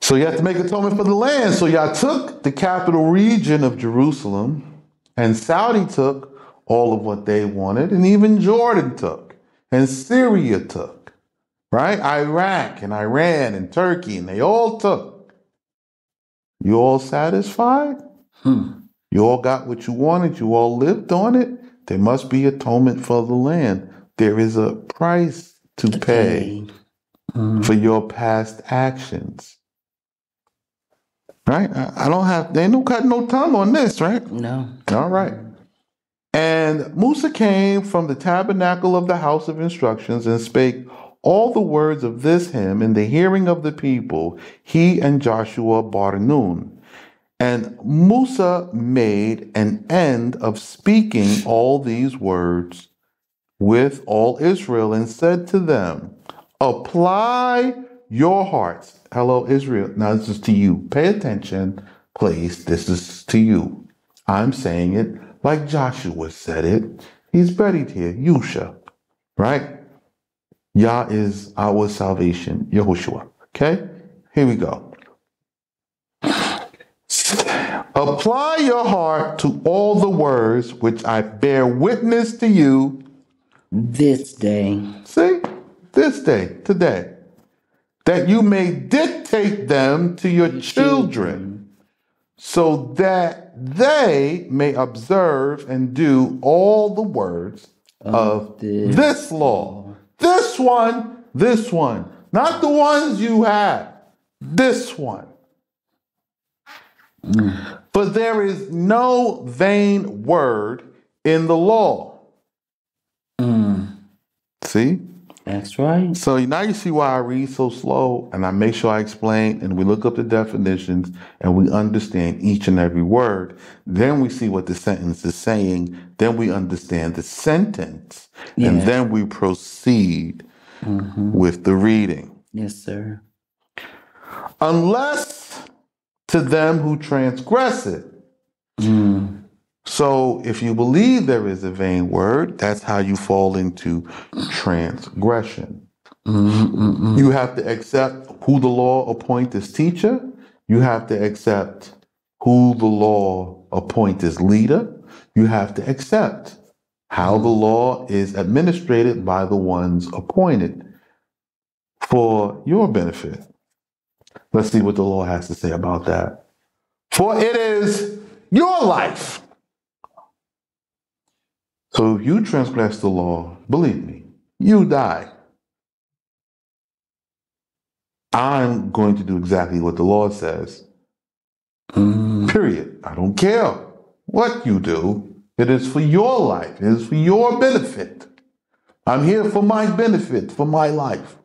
So you have to make atonement for the land. So y'all took the capital region of Jerusalem, and Saudi took all of what they wanted, and even Jordan took, and Syria took, right? Iraq and Iran and Turkey, and they all took. You all satisfied? You all got what you wanted. You all lived on it. There must be atonement for the land. There is a price to pay for your past actions. Right? I don't have, they ain't no cut no tongue on this, right? No. All right. And Musa came from the tabernacle of the house of instructions and spake all the words of this hymn in the hearing of the people, he and Joshua bar Nun. And Musa made an end of speaking all these words with all Israel and said to them, apply your hearts. Hello, Israel. Now this is to you. Pay attention, please. This is to you. I'm saying it like Joshua said it. He's buried here. Yusha. Right? Yah is our salvation. Yahushua. Okay? Here we go. Apply your heart to all the words which I bear witness to you this day. See? This day, today. That you may dictate them to your children, so that they may observe and do all the words of this law. This one. Not the ones you have. This one. But there is no vain word in the law. See? That's right. So now you see why I read so slow, and I make sure I explain, and we look up the definitions, and we understand each and every word. Then we see what the sentence is saying. Then we understand the sentence. Yeah. And then we proceed with the reading. Yes, sir. Unless to them who transgress it. So if you believe there is a vain word, that's how you fall into transgression. You have to accept who the law appoints as teacher. You have to accept who the law appoints as leader. You have to accept how the law is administrated by the ones appointed for your benefit. Let's see what the law has to say about that. For it is your life. So if you transgress the law, believe me, you die. I'm going to do exactly what the law says. Period. I don't care what you do. It is for your life. It is for your benefit. I'm here for my benefit, for my life.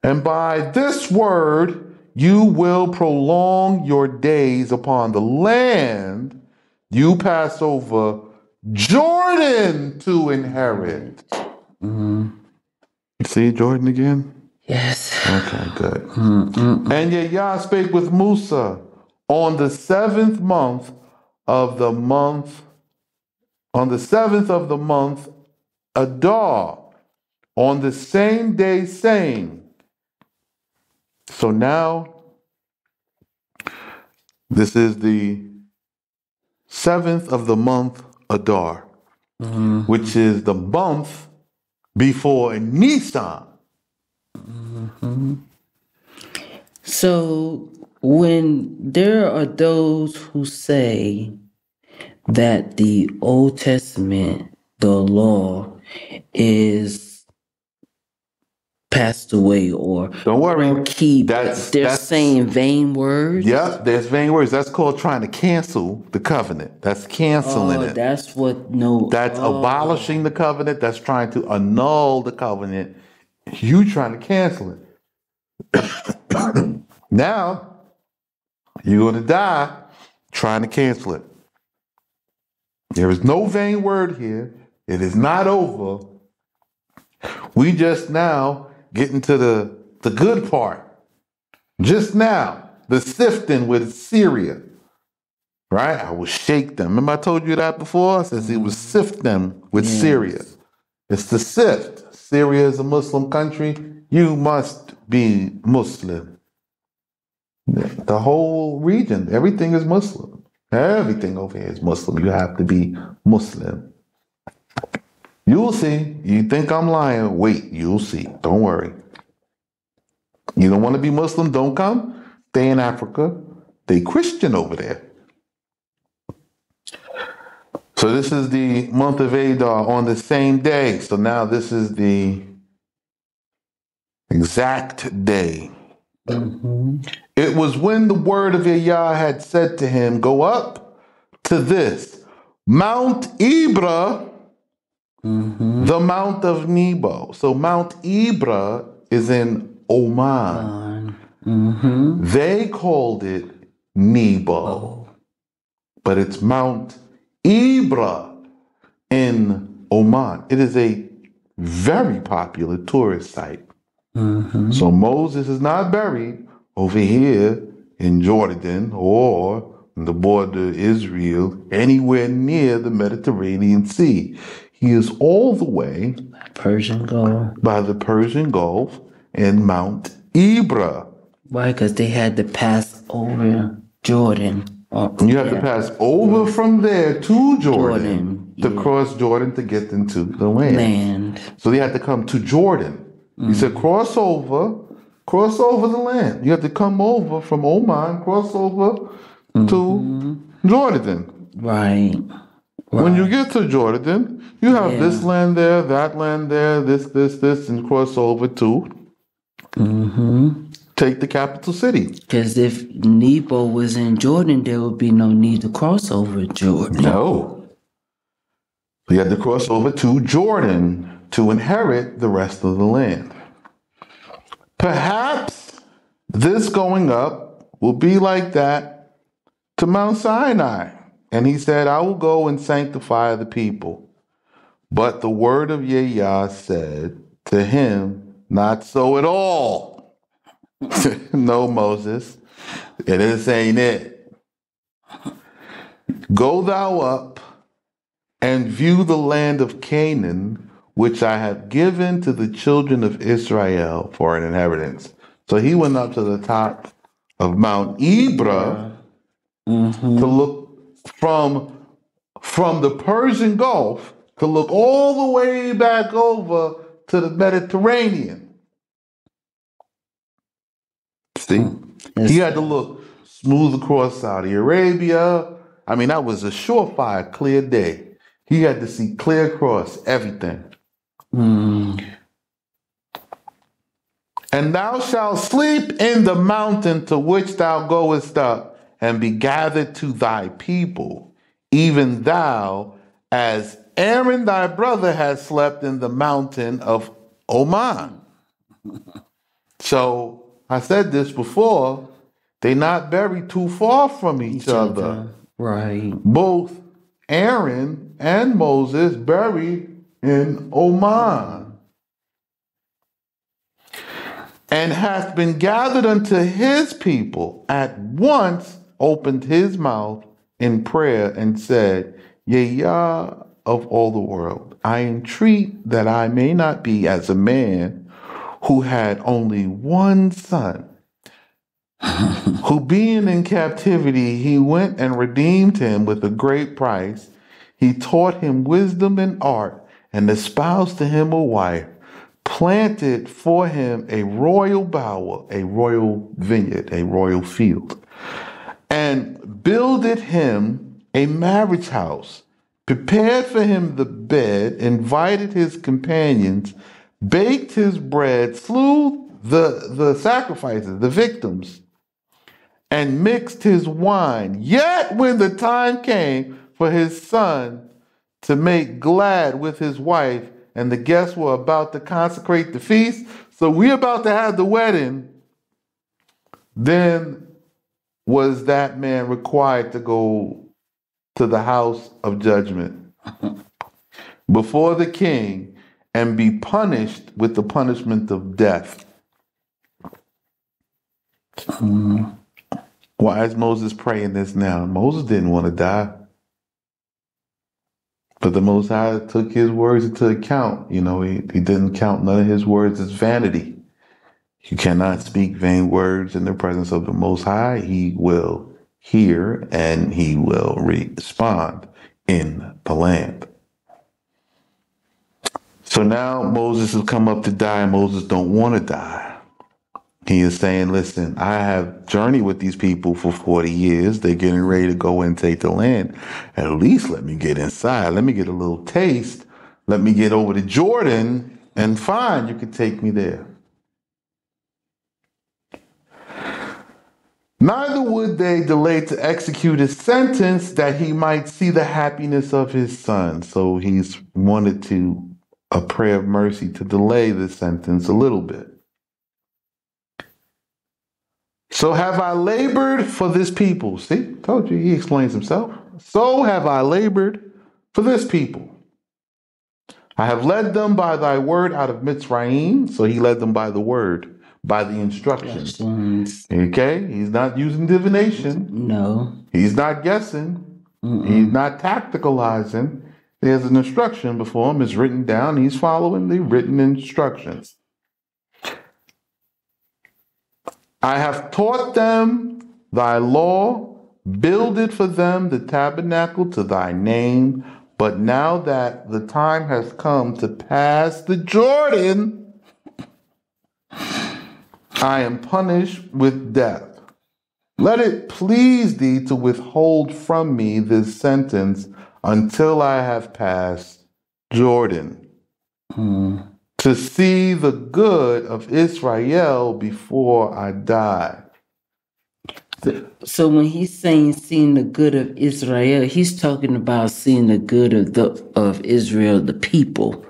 And by this word, you will prolong your days upon the land you pass over Jordan to inherit. You see Jordan again? Yes. Okay, good. And Yah spake with Musa on the seventh of the month, Adar, on the same day, saying. So now, this is the 7th of the month, Adar, which is the month before Nisan. So when there are those who say that the Old Testament, the law, is passed away, or don't worry, they're saying vain words. Yep, there's vain words. That's called trying to cancel the covenant. That's canceling it. That's abolishing the covenant. That's trying to annul the covenant. You trying to cancel it. Now you're going to die trying to cancel it. There is no vain word here. It is not over. We just now getting to the good part. Just now, the sifting with Syria. Right? I will shake them. Remember I told you that before? I said it was sift them with Syria. It's the sift. Syria is a Muslim country. You must be Muslim. The whole region, everything is Muslim. Everything over here is Muslim. You have to be Muslim. You'll see. You think I'm lying? Wait, you'll see. Don't worry. You don't want to be Muslim? Don't come. Stay in Africa. They Christian over there. So this is the month of Adar on the same day. So now this is the exact day. It was when the word of Yah had said to him, go up to this Mount Ebra, the Mount of Nebo. So Mount Ebra is in Oman. They called it Nebo, but it's Mount Ebra in Oman. It is a very popular tourist site. Mm-hmm. So Moses is not buried over here in Jordan or on the border of Israel, anywhere near the Mediterranean Sea. He is all the way Persian Gulf. by the Persian Gulf and Mount Ebra. Why? Because they had to pass over Jordan. You have to pass over from there to Jordan to yeah. cross Jordan to get into the land. So they had to come to Jordan. He said, cross over the land. You have to come over from Oman, cross over to Jordan. Right. When you get to Jordan, you have this land there, that land there, this, and cross over to take the capital city. Because if Nebo was in Jordan, there would be no need to cross over Jordan. No. You had to cross over to Jordan to inherit the rest of the land. Perhaps this going up will be like that to Mount Sinai. And he said, I will go and sanctify the people. But the word of Yahweh said to him, not so at all. No, Moses, this ain't it. Go thou up and view the land of Canaan, which I have given to the children of Israel for an inheritance. So he went up to the top of Mount Ebra to look from the Persian Gulf to look all the way back over to the Mediterranean. See? He had to look smooth across Saudi Arabia. I mean, that was a surefire, clear day. He had to see clear across everything. And thou shalt sleep in the mountain to which thou goest up, and be gathered to thy people, even thou, as Aaron thy brother has slept in the mountain of Oman. So I said this before, they're not buried too far from each other. Right. Both Aaron and Moses buried in Oman. And hath been gathered unto his people, at once opened his mouth in prayer and said, Yea, of all the world, I entreat that I may not be as a man who had only one son, who being in captivity, he went and redeemed him with a great price. He taught him wisdom and art, and espoused to him a wife, planted for him a royal bower, a royal vineyard, a royal field, and builded him a marriage house, prepared for him the bed, invited his companions, baked his bread, slew the sacrifices, the victims, and mixed his wine. Yet when the time came for his son to make glad with his wife, and the guests were about to consecrate the feast, so we're about to have the wedding, then was that man required to go to the house of judgment before the king and be punished with the punishment of death. Why is Moses praying this now? Moses didn't want to die. But the Most High took his words into account. You know, he didn't count none of his words as vanity. You cannot speak vain words in the presence of the Most High. He will hear and he will respond in the land. So now Moses has come up to die, and Moses don't want to die. He is saying, listen, I have journeyed with these people for 40 years. They're getting ready to go and take the land. At least let me get inside. Let me get a little taste. Let me get over to Jordan, and fine, you can take me there. Neither would they delay to execute his sentence, that he might see the happiness of his son. So he's wanted to, a prayer of mercy, to delay the sentence a little bit. So have I labored for this people. See, told you, he explains himself. So have I labored for this people. I have led them by thy word out of Mitzrayim. So he led them by the word, by the instructions. Okay? He's not using divination. No. He's not guessing. He's not tacticalizing. There's an instruction before him. It's written down. He's following the written instructions. I have taught them thy law, builded for them the tabernacle to thy name. But now that the time has come to pass the Jordan, I am punished with death. Let it please thee to withhold from me this sentence until I have passed Jordan, to see the good of Israel before I die. So when he's saying seeing the good of Israel, he's talking about seeing the good of Israel, the people.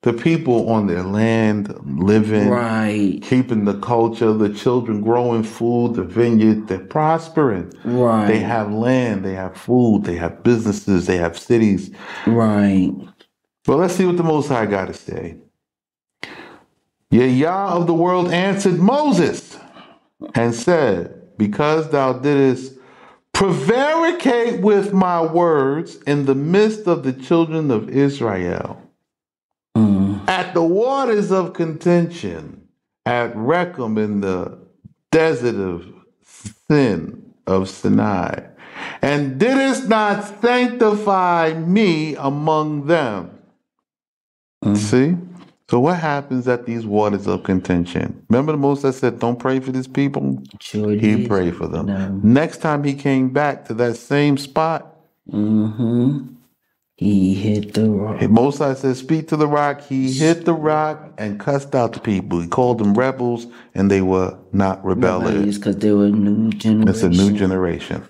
The people on their land, living, right, keeping the culture, the children growing food, the vineyard, they're prospering. Right. They have land, they have food, they have businesses, they have cities. Right. Well, let's see what the Most High got to say. Yah of the world answered Moses and said, because thou didst prevaricate with my words in the midst of the children of Israel, at the waters of contention, at Rechem in the desert of Sin of Sinai, and didst not sanctify me among them. See? So what happens at these waters of contention? Remember the Moses said, don't pray for these people? Sure he prayed for them. No. Next time he came back to that same spot, he hit the rock. Moses said, speak to the rock. He hit the rock and cussed out the people. He called them rebels, and they were not rebellious. Because they were a new generation. It's a new generation.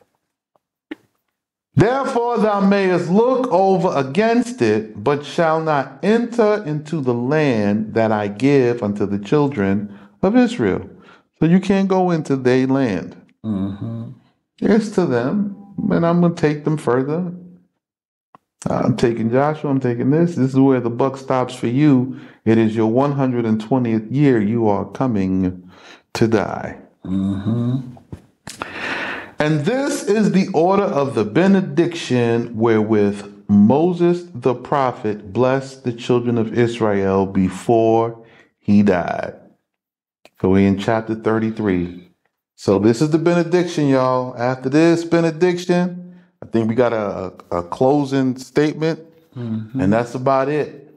Therefore thou mayest look over against it, but shall not enter into the land that I give unto the children of Israel. So you can't go into their land. It's to them, and I'm going to take them further. I'm taking Joshua, I'm taking this. This is where the buck stops for you. It is your 120th year. You are coming to die. And this is the order of the benediction wherewith Moses the prophet blessed the children of Israel before he died. So we're in chapter 33. So this is the benediction, y'all. After this benediction, I think we got a closing statement, and that's about it.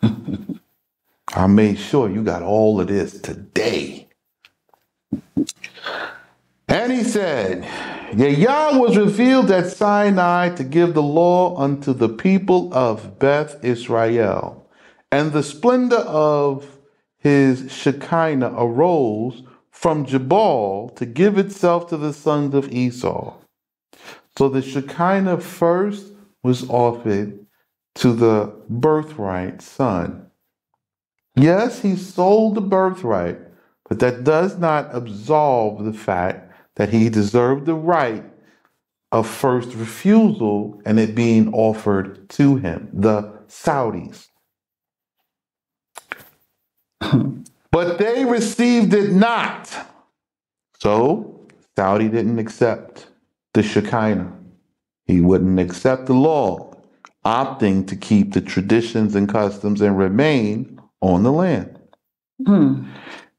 I made sure you got all of this today. And he said, Yah was revealed at Sinai to give the law unto the people of Beth Israel. And the splendor of his Shekinah arose from Jabal to give itself to the sons of Esau. So the Shekinah first was offered to the birthright son. Yes, he sold the birthright, but that does not absolve the fact that he deserved the right of first refusal and it being offered to him, the Saudis. But they received it not. So Saudi didn't accept the Shekinah. He wouldn't accept the law, opting to keep the traditions and customs and remain on the land.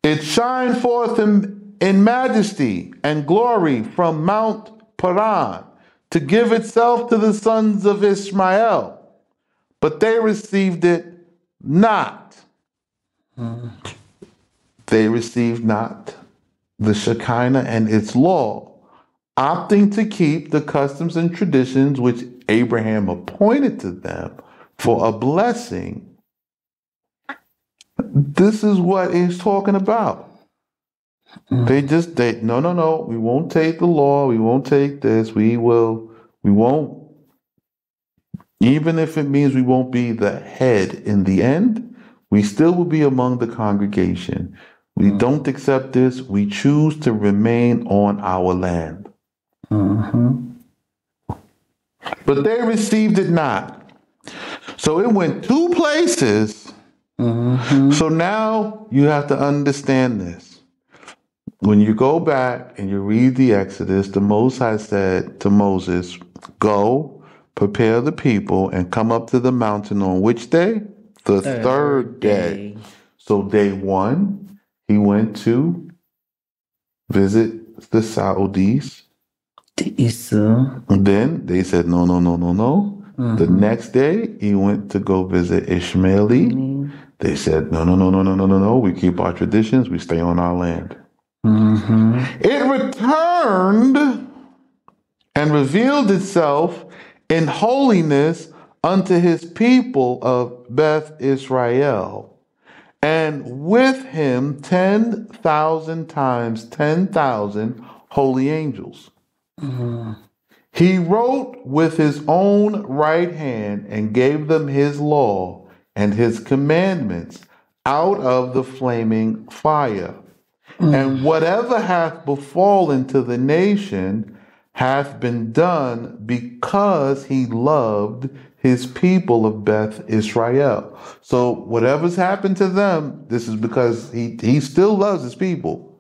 It shined forth in majesty and glory from Mount Paran to give itself to the sons of Ishmael, but they received it not. They received not the Shekinah and its law, opting to keep the customs and traditions which Abraham appointed to them for a blessing. This is what he's talking about. They no, we won't take the law, we won't take this, we won't, even if it means we won't be the head in the end, we still will be among the congregation. We don't accept this, we choose to remain on our land. But they received it not, So it went two places. So now you have to understand this. When you go back and you read the Exodus, the Most High said to Moses, go, prepare the people, and come up to the mountain on which day? The third day. So day one, he went to visit the Saudis. And then they said, no. The next day, he went to go visit Ishmaeli. They said, no. We keep our traditions. We stay on our land. It returned and revealed itself in holiness unto his people of Beth Israel, and with him 10,000 times 10,000 holy angels. He wrote with his own right hand and gave them his law and his commandments out of the flaming fire. And whatever hath befallen to the nation hath been done because he loved his people of Beth Israel. So whatever's happened to them, this is because he still loves his people.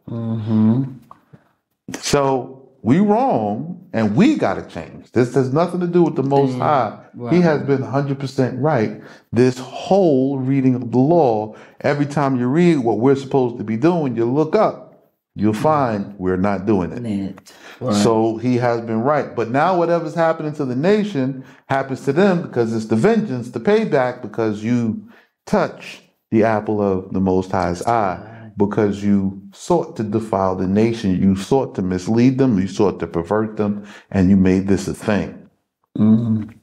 So we wrong, and we got to change. This has nothing to do with the Most High. Right. He has been 100% right. This whole reading of the law, every time you read what we're supposed to be doing, you look up, you'll find we're not doing it. Right. So he has been right. But now whatever's happening to the nation happens to them because it's the vengeance, the payback, because you touch the apple of the Most High's eye. Because you sought to defile the nation, you sought to mislead them, you sought to pervert them, and you made this a thing. And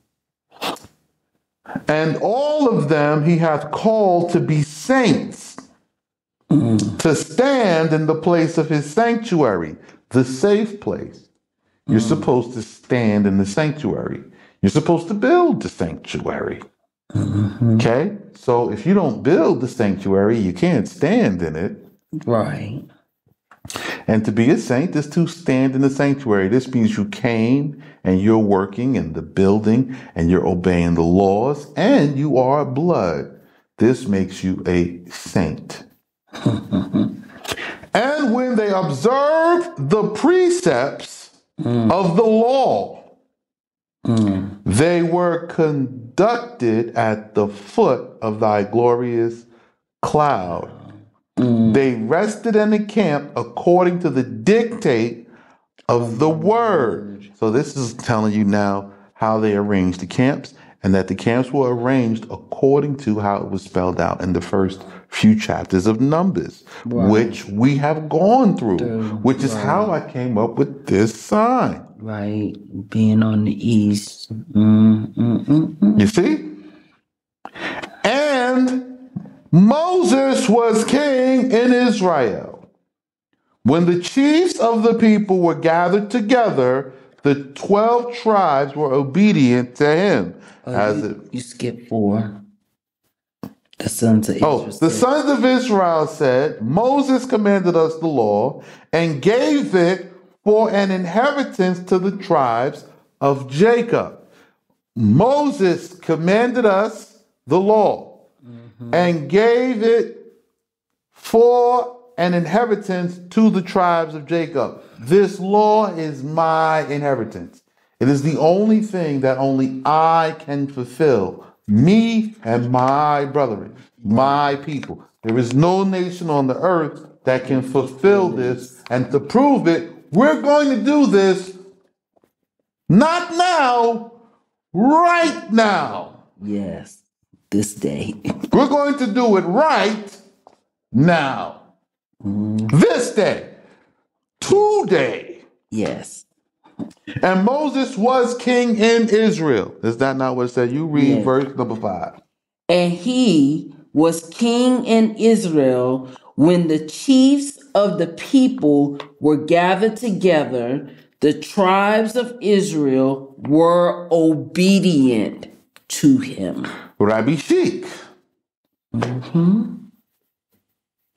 all of them he hath called to be saints, to stand in the place of his sanctuary, the safe place. You're supposed to stand in the sanctuary. You're supposed to build the sanctuary. Okay? So if you don't build the sanctuary, you can't stand in it. Right. And to be a saint is to stand in the sanctuary. This means you came and you're working in the building and you're obeying the laws and you are blood. This makes you a saint. And when they observed the precepts of the law, they were conducted at the foot of thy glorious cloud. They rested and encamped according to the dictate of the word. So this is telling you now how they arranged the camps, and that the camps were arranged according to how it was spelled out in the first few chapters of Numbers, which we have gone through, which is how I came up with this sign. Right, being on the east. You see? And Moses was king in Israel. When the chiefs of the people were gathered together, the 12 tribes were obedient to him. You skipped 4. The sons of Israel. The sons of Israel said, Moses commanded us the law and gave it for an inheritance to the tribes of Jacob. Moses commanded us the law and gave it for an inheritance to the tribes of Jacob. This law is my inheritance. It is the only thing that only I can fulfill. Me and my brethren, my people. There is no nation on the earth that can fulfill this. And to prove it, we're going to do this not now, right now. Yes. This day. We're going to do it right now. This day. Today. Yes. And Moses was king in Israel. Is that not what it said? You read verse number 5. And he was king in Israel when the chiefs of the people were gathered together. The tribes of Israel were obedient to him. Rabbi Sheik. And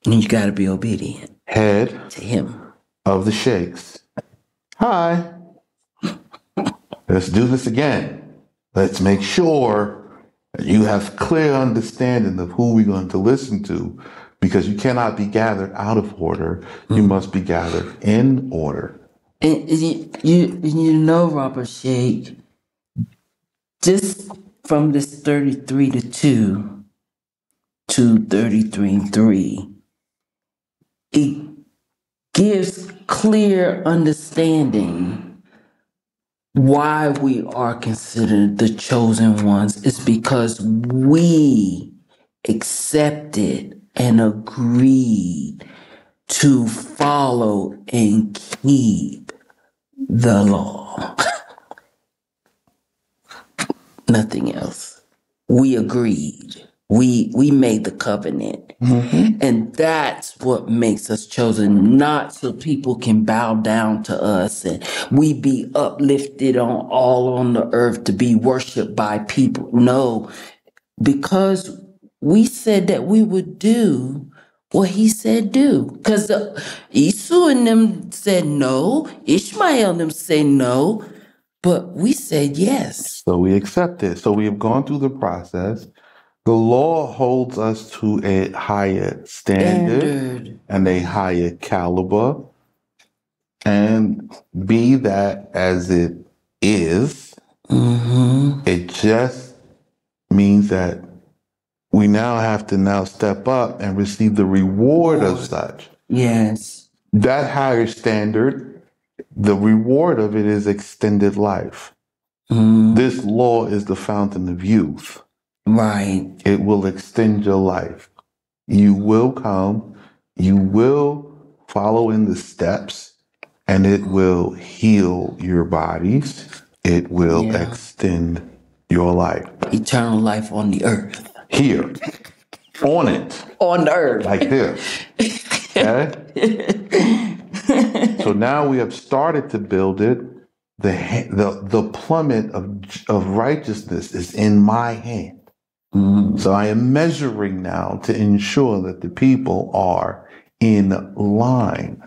you got to be obedient. Head to him. Of the sheiks. Hi. Let's do this again. Let's make sure You have clear understanding of who we're going to listen to, because you cannot be gathered out of order. You must be gathered in order. And you know, Robert Shake, just from this 33 to 2 to 33 and 3, it gives clear understanding why we are considered the chosen ones. It's because we accepted and agreed to follow and keep the law. Nothing else. We agreed. We made the covenant. And that's what makes us chosen, not so people can bow down to us and we be uplifted on the earth to be worshiped by people. No, because we said that we would do what he said do. Because Esau and them said no, Ishmael and them said no, but we said yes. So we accept it. So we have gone through the process. The law holds us to a higher standard and a higher caliber. And be that as it is, it just means that we now have to step up and receive the reward of such. Yes. That higher standard, the reward of it is extended life. This law is the fountain of youth. Right. It will extend your life. You will come, you will follow in the steps, and it will heal your bodies. It will extend your life. Eternal life on the earth. Here. On it. On the earth. Like this. Okay? So now we have started to build it. The plummet of righteousness is in my hand. So I am measuring now to ensure that the people are in line.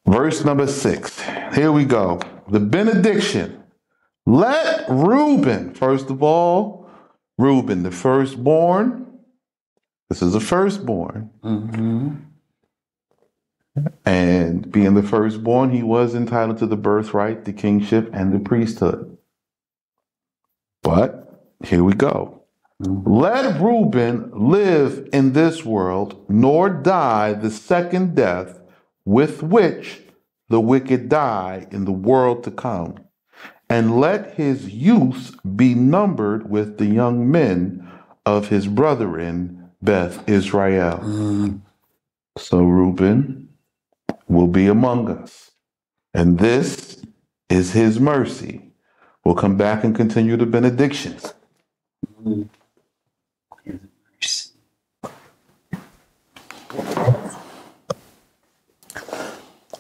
Verse number 6. Here we go. The benediction. Let Reuben, first of all, Reuben, the firstborn. This is a firstborn. And being the firstborn, he was entitled to the birthright, the kingship, and the priesthood. But here we go. Let Reuben live in this world, nor die the second death with which the wicked die in the world to come. And let his youth be numbered with the young men of his brethren, Beth Israel. So Reuben will be among us. And this is his mercy. We'll come back and continue the benedictions.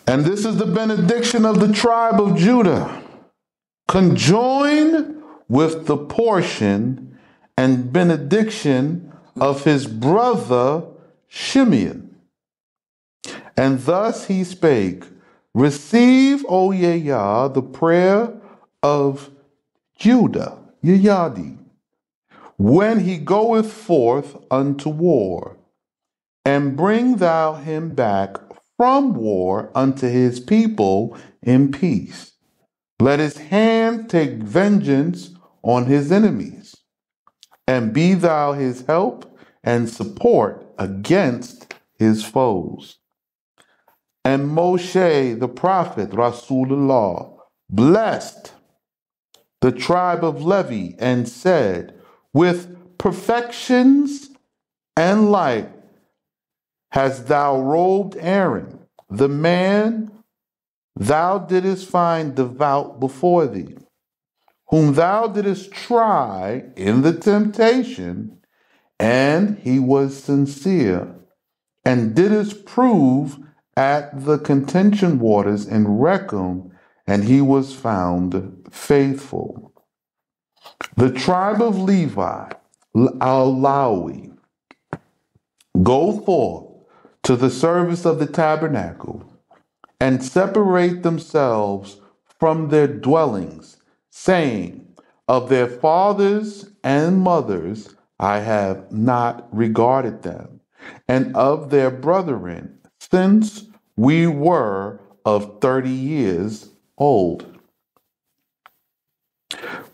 And this is the benediction of the tribe of Judah, conjoined with the portion and benediction of his brother Shimeon. And thus he spake, receive, O Yah, the prayer of Judah, Yadi, when he goeth forth unto war, and bring thou him back from war unto his people in peace. Let his hand take vengeance on his enemies, and be thou his help and support against his foes. And Moshe, the prophet, Rasulullah, blessed the tribe of Levi and said, with perfections and light hast thou robed Aaron, the man thou didst find devout before thee, whom thou didst try in the temptation, and he was sincere, and didst prove at the contention waters in Rechem, and he was found faithful. The tribe of Levi, Lawi, go forth to the service of the tabernacle, and separate themselves from their dwellings, saying, of their fathers and mothers I have not regarded them, and of their brethren, since we were of 30 years old.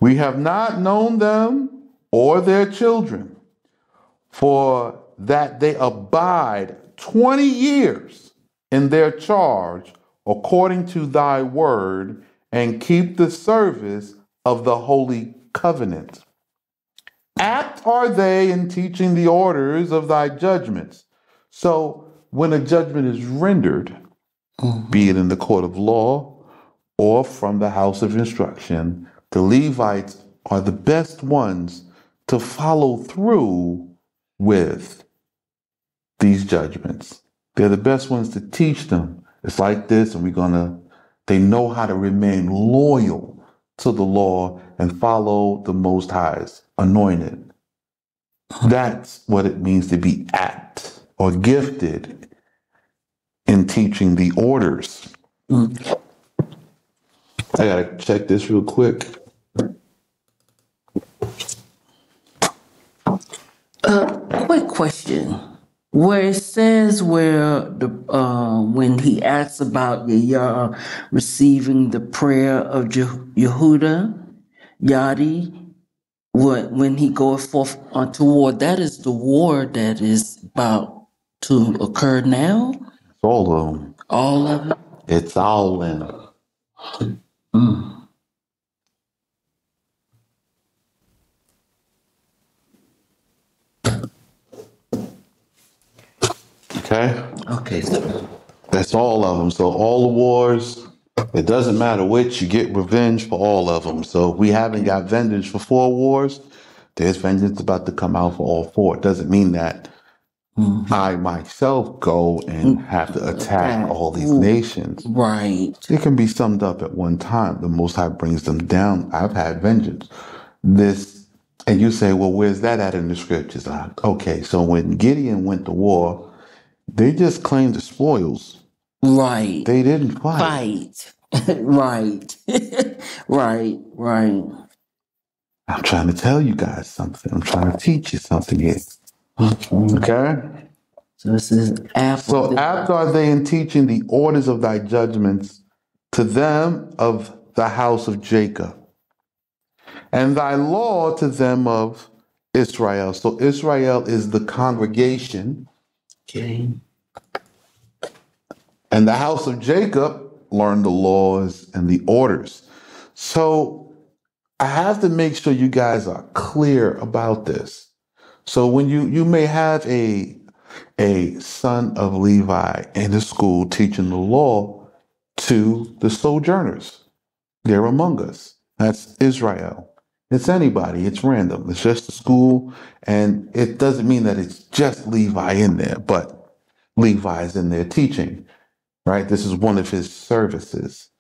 We have not known them or their children, for that they abide 20 years in their charge, according to thy word, and keep the service of the holy covenant. Apt are they in teaching the orders of thy judgments. So when a judgment is rendered, be it in the court of law or from the house of instruction, the Levites are the best ones to follow through with these judgments. They're the best ones to teach them. It's like this, and they know how to remain loyal to the law and follow the Most High's anointed. That's what it means to be apt or gifted in teaching the orders. I gotta check this real quick. Quick question. Where it says when he asks about Yah receiving the prayer of Yehuda, Yadi, when he goeth forth unto war, that is the war that is about to occur now? It's all of them. All of it? It's all in them. Okay? Okay, so That's all of them. So all the wars, it doesn't matter which, you get revenge for all of them. So if we haven't got vengeance for 4 wars, there's vengeance about to come out for all 4. It doesn't mean that I myself go and have to attack all these nations. right. It can be summed up at one time. The Most High brings them down. I've had vengeance. And you say, well, where's that at in the scriptures? Okay, so when Gideon went to war, they just claimed the spoils. Right. They didn't fight. Right. Right. I'm trying to tell you guys something. I'm trying to teach you something here. Okay? So this is after. So after are they in teaching the orders of thy judgments to them of the house of Jacob, and thy law to them of Israel. So Israel is the congregation. Okay. And the house of Jacob learned the laws and the orders. So I have to make sure you guys are clear about this. So when you may have a son of Levi in the school teaching the law to the sojourners. They're among us. That's Israel. It's anybody. It's random. It's just a school. And it doesn't mean that it's just Levi in there, but Levi is in there teaching, right? This is one of his services.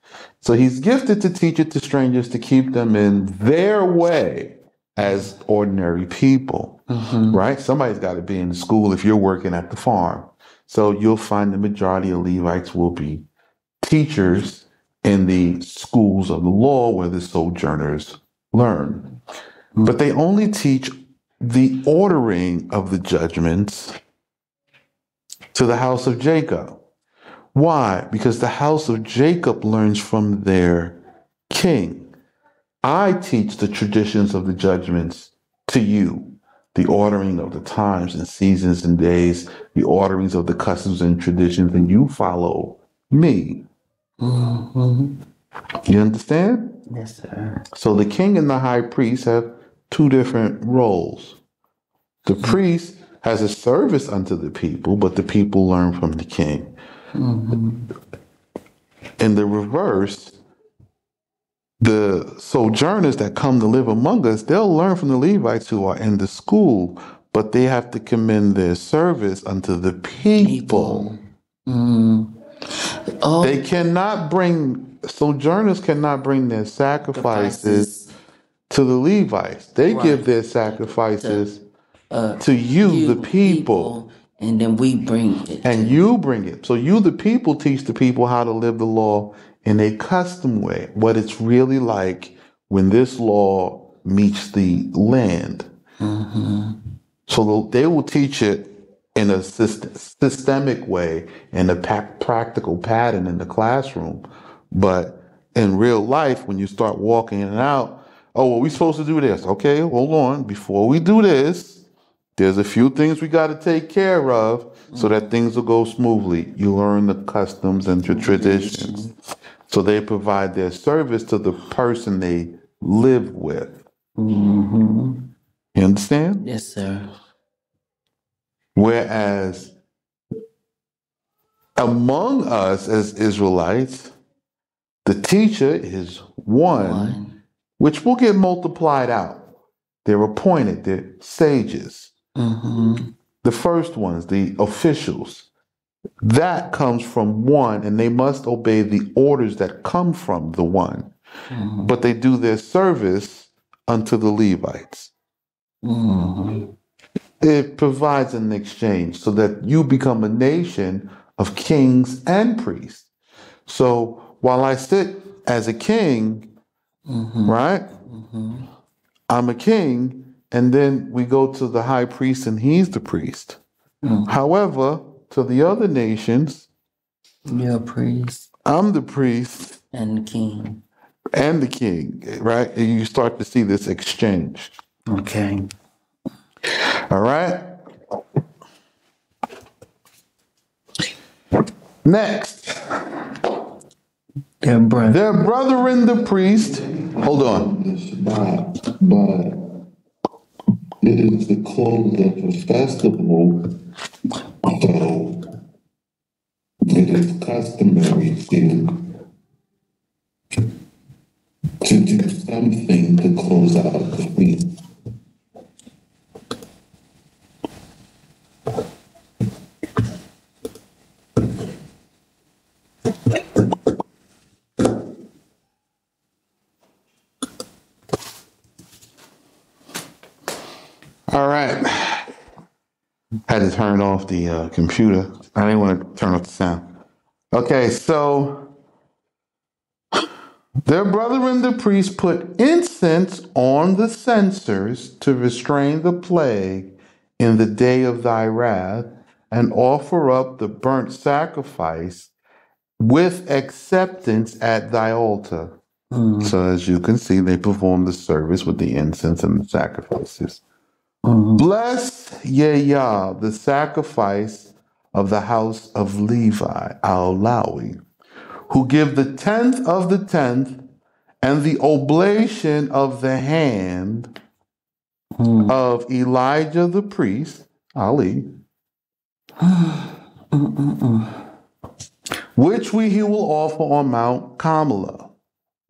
So he's gifted to teach it to strangers, to keep them in their way as ordinary people, right? Somebody's got to be in the school if you're working at the farm. So you'll find the majority of Levites will be teachers in the schools of the law where the sojourners learn. But they only teach the ordering of the judgments to the house of Jacob. Why? Because the house of Jacob learns from their king. I teach the traditions of the judgments to you, the ordering of the times and seasons and days, the orderings of the customs and traditions, and you follow me. You understand? Yes, sir. So the king and the high priest have 2 different roles. The priest has a service unto the people, but the people learn from the king. In the reverse, the sojourners that come to live among us, they'll learn from the Levites who are in the school, but they have to commend their service unto the people. They cannot sojourners cannot bring their sacrifices to the Levites. They give their sacrifices to you, the people. And then we bring it. And you bring it. So you, the people, teach the people how to live the law in a custom way what it's really like when this law meets the land. So they will teach it in a systemic way, in a practical pattern in the classroom. But in real life, when you start walking in and out, oh, well, we're supposed to do this. Okay, hold on. Before we do this, there's a few things we got to take care of so that things will go smoothly. You learn the customs and the traditions. So they provide their service to the person they live with. You understand? Yes, sir. Whereas among us as Israelites, the teacher is one, which will get multiplied out. They're appointed, they're sages. The first ones, the officials, that comes from one, and they must obey the orders that come from the one. But they do their service unto the Levites. It provides an exchange so that you become a nation of kings and priests. So while I sit as a king, right? I'm a king, and then we go to the high priest and he's the priest. However, to the other nations, you're a priest. I'm the priest. And the king. And the king, right? And you start to see this exchange. Okay. All right. Next. Their brethren, the priest. Hold on. But it is the close of a festival, so it is customary to do something to close out the week. All right. Had to turn off the computer. I didn't want to turn off the sound. Okay, so their brethren, the priests, put incense on the censers to restrain the plague in the day of thy wrath, and offer up the burnt sacrifice with acceptance at thy altar. So as you can see, they perform the service with the incense and the sacrifices. Bless ye Yah, the sacrifice of the house of Levi, our Lawi, who give the tenth of the tenth and the oblation of the hand of Elijah the priest, Ali, which he will offer on Mount Carmel.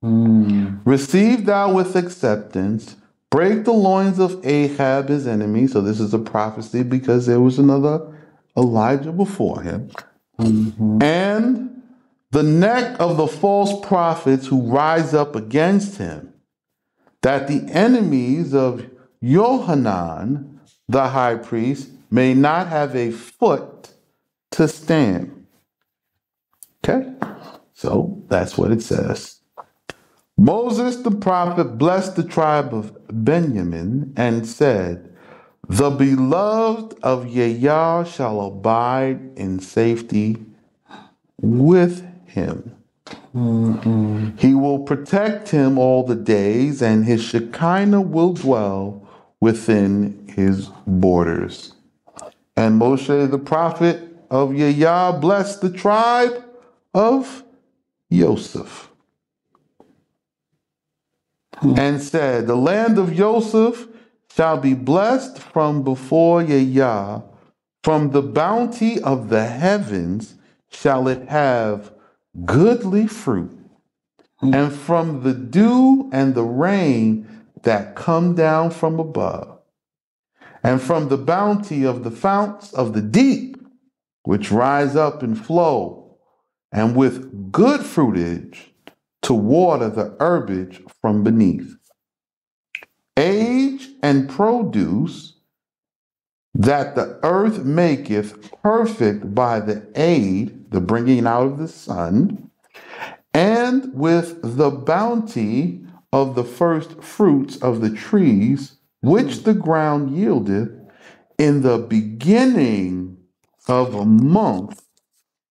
Receive thou with acceptance, break the loins of Ahab his enemy. So this is a prophecy because there was another Elijah before him. And the neck of the false prophets who rise up against him, that the enemies of Yohanan, the high priest, may not have a foot to stand. Okay? So that's what it says. Moses the prophet blessed the tribe of Benjamin and said, the beloved of Yah shall abide in safety with him. He will protect him all the days, and his Shekinah will dwell within his borders. And Moshe the prophet of Yah blessed the tribe of Joseph and said, the land of Joseph shall be blessed from before Yah. From the bounty of the heavens shall it have goodly fruit, and from the dew and the rain that come down from above, and from the bounty of the founts of the deep, which rise up and flow, and with good fruitage to water the herbage from beneath. Age and produce that the earth maketh perfect by the aid, the bringing out of the sun, and and with the bounty of the first fruits of the trees, which the ground yieldeth in the beginning of a month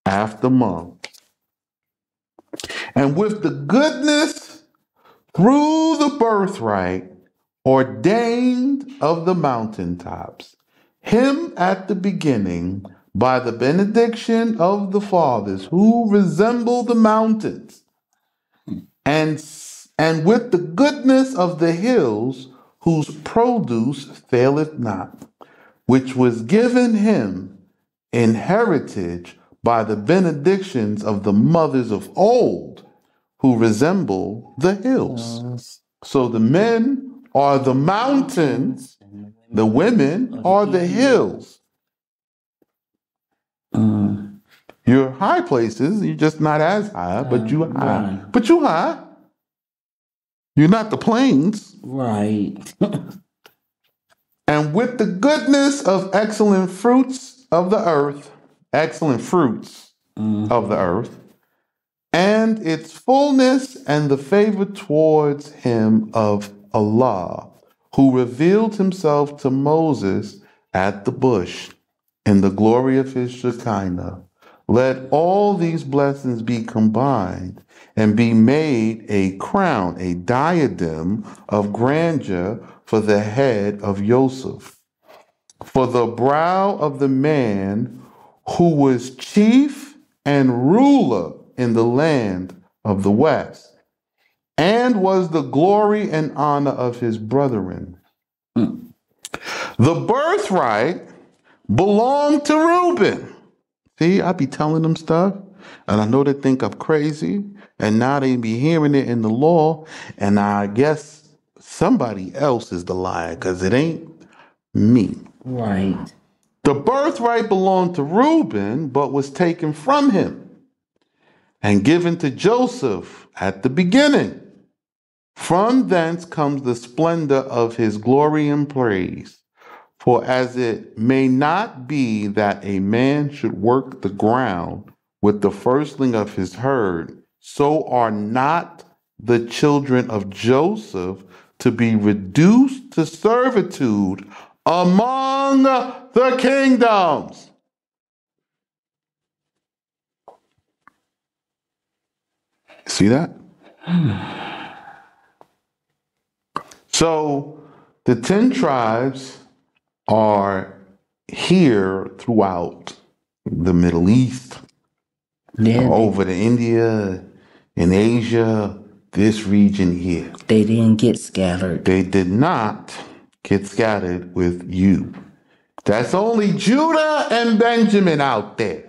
after month, and with the goodness through the birthright ordained of the mountaintops, him at the beginning by the benediction of the fathers who resemble the mountains, and with the goodness of the hills whose produce faileth not, which was given him in heritage by the benedictions of the mothers of old, who resemble the hills. So the men are the mountains, the women are the hills. You're high places, you're just not as high, but you high. Right. But you high. You're not the plains. Right. And with the goodness of excellent fruits of the earth, excellent fruits of the earth, and its fullness and the favor towards him of Allah, who revealed himself to Moses at the bush in the glory of his Shekinah. Let all these blessings be combined and be made a crown, a diadem of grandeur for the head of Joseph, for the brow of the man who was chief and ruler in the land of the west, and was the glory and honor of his brethren. The birthright belonged to Reuben. See, I be telling them stuff, and I know they think I'm crazy, and now they be hearing it in the law, and I guess somebody else is the liar, because it ain't me. Right. The birthright belonged to Reuben, but was taken from him and given to Joseph at the beginning. From thence comes the splendor of his glory and praise. For as it may not be that a man should work the ground with the firstling of his herd, so are not the children of Joseph to be reduced to servitude among the kingdoms. See that? So the 10 tribes are here throughout the Middle East, over to India and Asia, this region here. They didn't get scattered. They did not get scattered with you. That's only Judah and Benjamin out there.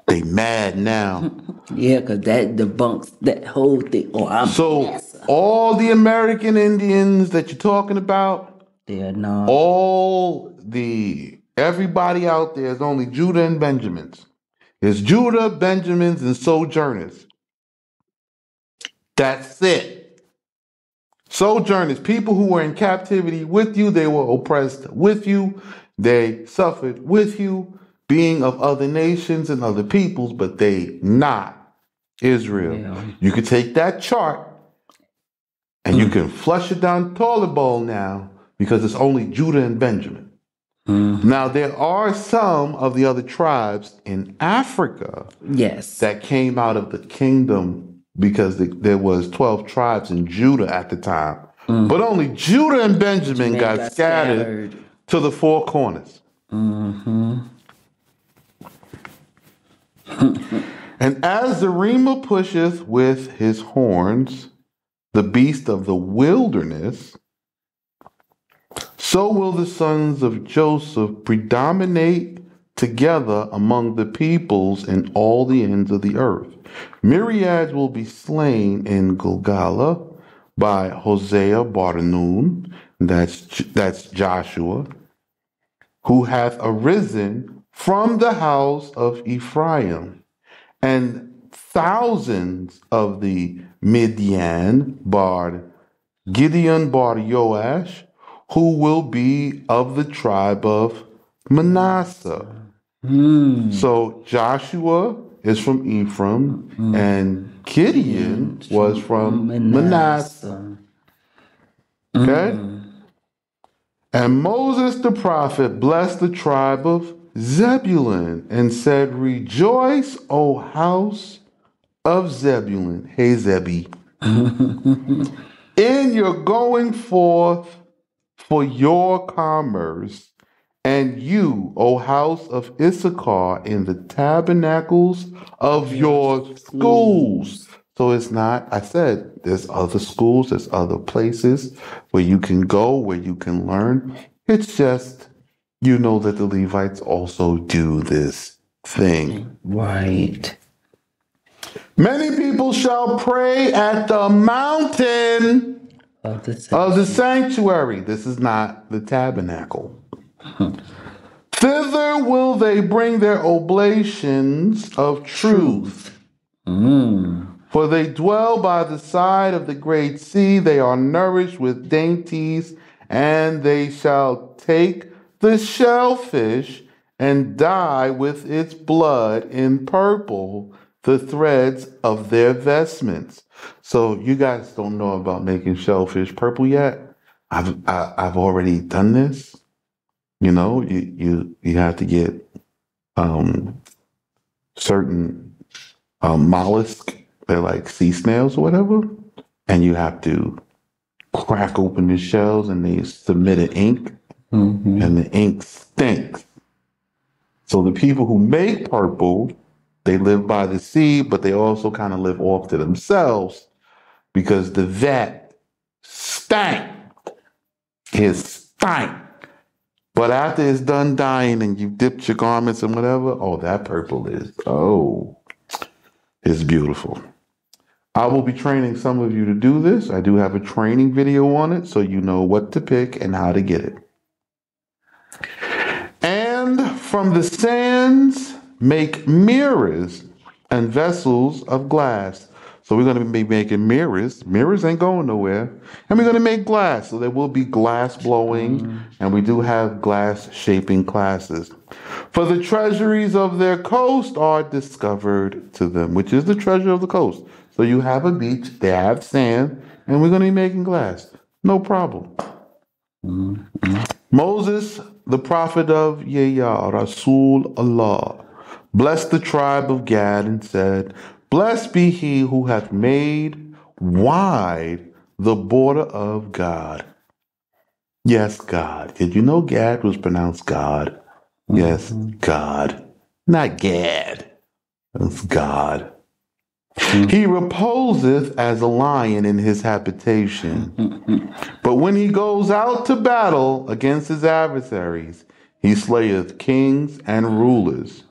They mad now. Yeah, because that debunks that whole thing. So all the American Indians that you're talking about, they're not. Everybody out there is only Judah and Benjamins. It's Judah, Benjamins, and sojourners. That's it. Sojourners, people who were in captivity with you, they were oppressed with you, they suffered with you, being of other nations and other peoples, but they not Israel. Yeah. You could take that chart and you can flush it down the toilet bowl now because it's only Judah and Benjamin. Now, there are some of the other tribes in Africa that came out of the kingdom because there was 12 tribes in Judah at the time. But only Judah and Benjamin got scattered to the four corners. And as the reamer pusheth with his horns the beast of the wilderness, so will the sons of Joseph predominate together among the peoples in all the ends of the earth. Myriads will be slain in Gilgal by Hosea bar Nun, that's Joshua, who hath arisen from the house of Ephraim, and thousands of the Midian bar Gideon bar Joash, who will be of the tribe of Manasseh. So Joshua is from Ephraim, and Gideon was from Manasseh. Okay? And Moses the prophet blessed the tribe of Zebulun and said, Rejoice, O house of Zebulun. Hey, Zebi. In your going forth for your commerce, and you, O house of Issachar, in the tabernacles of your schools. So it's not, I said, there's other schools, there's other places where you can go, where you can learn. It's just, you know that the Levites also do this thing. Right. Many people shall pray at the mountain of the sanctuary. This is not the tabernacle. Thither will they bring their oblations of truth. For they dwell by the side of the great sea. They are nourished with dainties, and they shall take the shellfish and dye with its blood in purple the threads of their vestments. So you guys don't know about making shellfish purple yet? I've already done this. You know, you have to get certain mollusks. They're like sea snails or whatever, and you have to crack open the shells, and they submit an ink, and the ink stinks. So the people who make purple, they live by the sea, but they also kind of live off to themselves because the vat stank. It stank. But after it's done dyeing and you've dipped your garments and whatever, oh, that purple is, it's beautiful. I will be training some of you to do this. I do have a training video on it, so you know what to pick and how to get it. And from the sands, make mirrors and vessels of glass. So we're going to be making mirrors. Mirrors ain't going nowhere. And we're going to make glass. So there will be glass blowing. And we do have glass shaping classes. For the treasuries of their coast are discovered to them, which is the treasure of the coast. So you have a beach, they have sand, and we're going to be making glass. No problem. Moses, the prophet of Yahweh, Rasul Allah, blessed the tribe of Gad and said, Blessed be he who hath made wide the border of God. Yes, God. Did you know Gad was pronounced God? Yes, God. Not Gad. It's God. He reposeth as a lion in his habitation. But when he goes out to battle against his adversaries, he slayeth kings and rulers,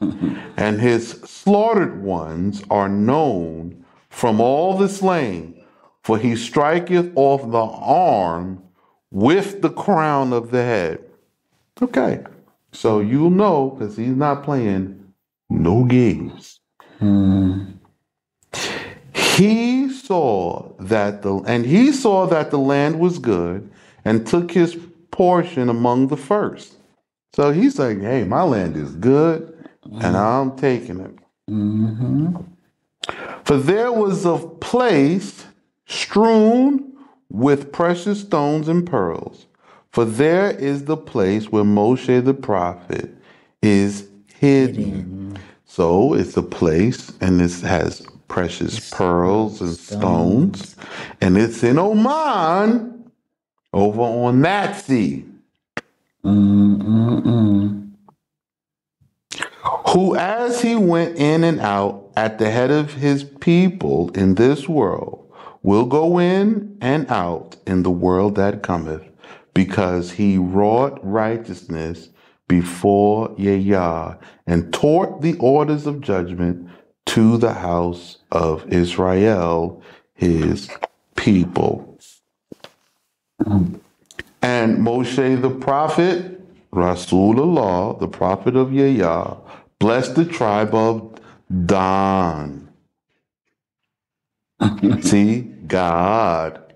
and his slaughtered ones are known from all the slain, for he striketh off the arm with the crown of the head. Okay, so you'll know, because he's not playing no games. He saw that the land was good, and took his portion among the first. So he's like, hey, my land is good, and I'm taking it. For there was a place strewn with precious stones and pearls. For there is the place where Moshe the prophet is hidden. So it's a place, and this has precious pearls and stones, and it's in Oman, over on that sea. Who, as he went in and out at the head of his people in this world, will go in and out in the world that cometh, because he wrought righteousness before Yahweh, and taught the orders of judgment to the house of Israel, his people. And Moshe the prophet, Rasulullah, the prophet of Yahweh, blessed the tribe of Dan. See, God,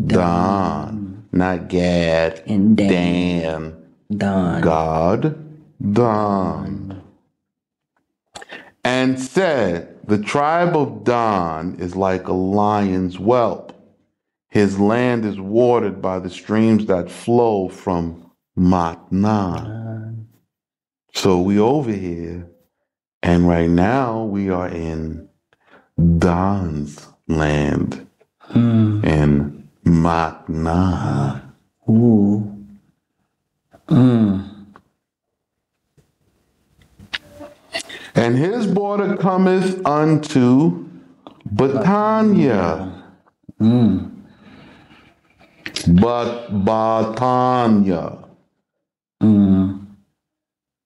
Dan, not Gad, and Dan. Dan. God, Dan. And and said, the tribe of Dan is like a lion's whelp. His land is watered by the streams that flow from Matnan. So we over here, and right now we are in Dan's land in Matnan. Ooh. And his border cometh unto Batania. But Batania. And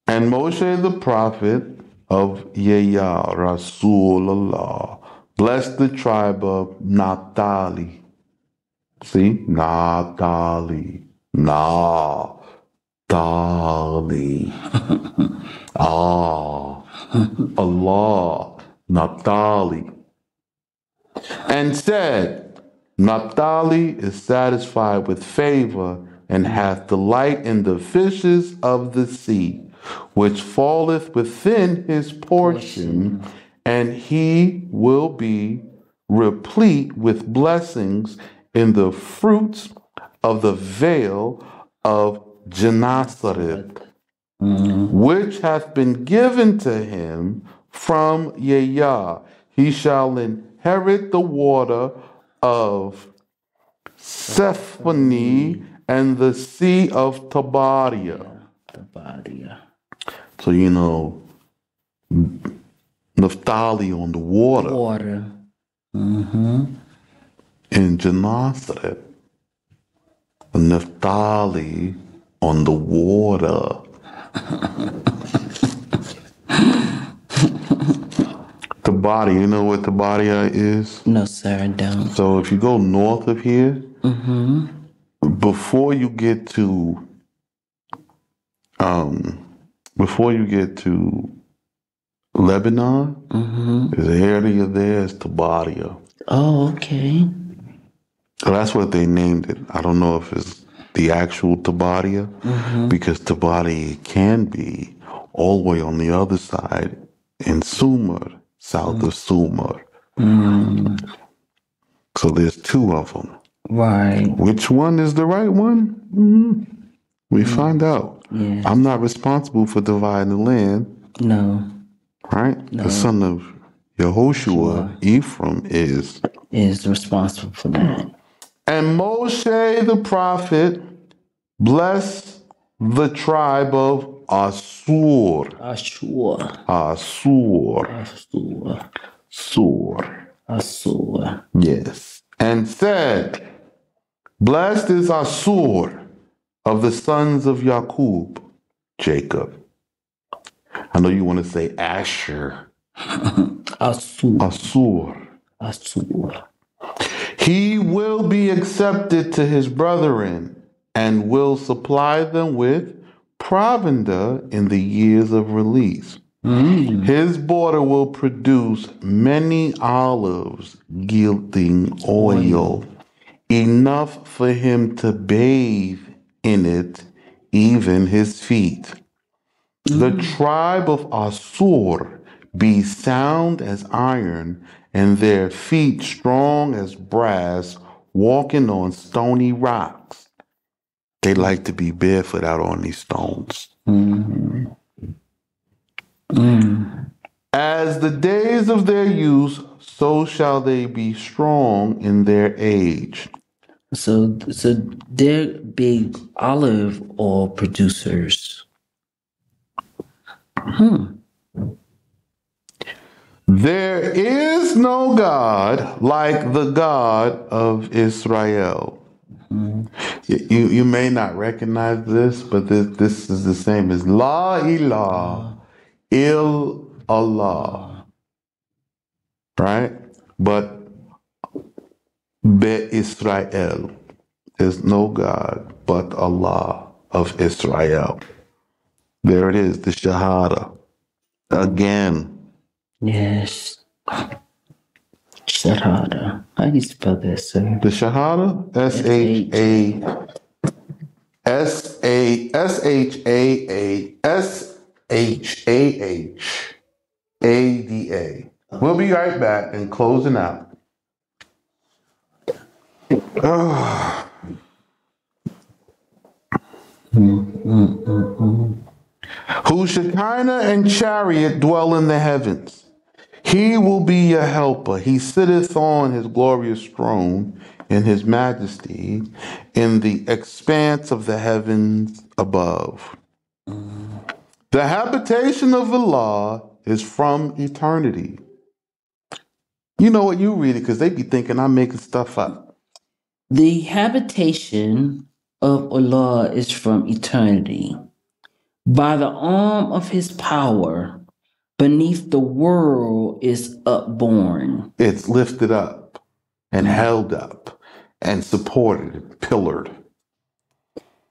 Moshe the prophet of Yeyah, Rasulallah, blessed the tribe of Naphtali. See? Naphtali. Naphtali. Allah. Naphtali. And said, Naphtali is satisfied with favor and hath delight in the fishes of the sea, which falleth within his portion, and he will be replete with blessings in the fruits of the vale of Gennesaret, which hath been given to him from Yeyah. He shall inherit the water of Sephoni and the sea of Tabaria. So, you know, Naphtali on the water. In Gennesaret. Naphtali on the water. Tabaria, you know what Tabaria is? No, sir, I don't. So if you go north of here, before you get to Lebanon, there's an area there, it's Tabaria. Oh, okay. So that's what they named it. I don't know if it's the actual Tabaria, because Tabaria can be all the way on the other side in Sumer, south of Sumer. So there's two of them. Right. Which one is the right one? We find out. Yeah. I'm not responsible for dividing the land. No. Right? No. The son of Yehoshua, Ephraim, is responsible for that. And Moshe the prophet blessed the tribe of Asur. Asur. Yes. And said, blessed is Asur of the sons of Jacob, Jacob. I know you want to say Asher. Asur. He will be accepted to his brethren and will supply them with provender in the years of release. His border will produce many olives yielding oil, enough for him to bathe in it, even his feet. The tribe of Asur be sound as iron, and their feet strong as brass, walking on stony rocks. They like to be barefoot out on these stones. As the days of their youth, so shall they be strong in their age. So they're big olive oil producers. There is no God like the God of Israel. You may not recognize this, but this is the same as La ilaha illallah, right? But Be Israel, there's no God but Allah of Israel. There it is, the Shahada again. Yes. Shahada. How do you spell that, sir? The Shahada, S-H-A-H. ADA. We'll be right back and closing out. Whose Shekinah and chariot dwell in the heavens. He will be your helper. He sitteth on his glorious throne in his majesty in the expanse of the heavens above. The habitation of Allah is from eternity. You know what? You read it because they be thinking I'm making stuff up. The habitation of Allah is from eternity. By the arm of his power, beneath the world is upborne. It's lifted up and held up and supported, pillared.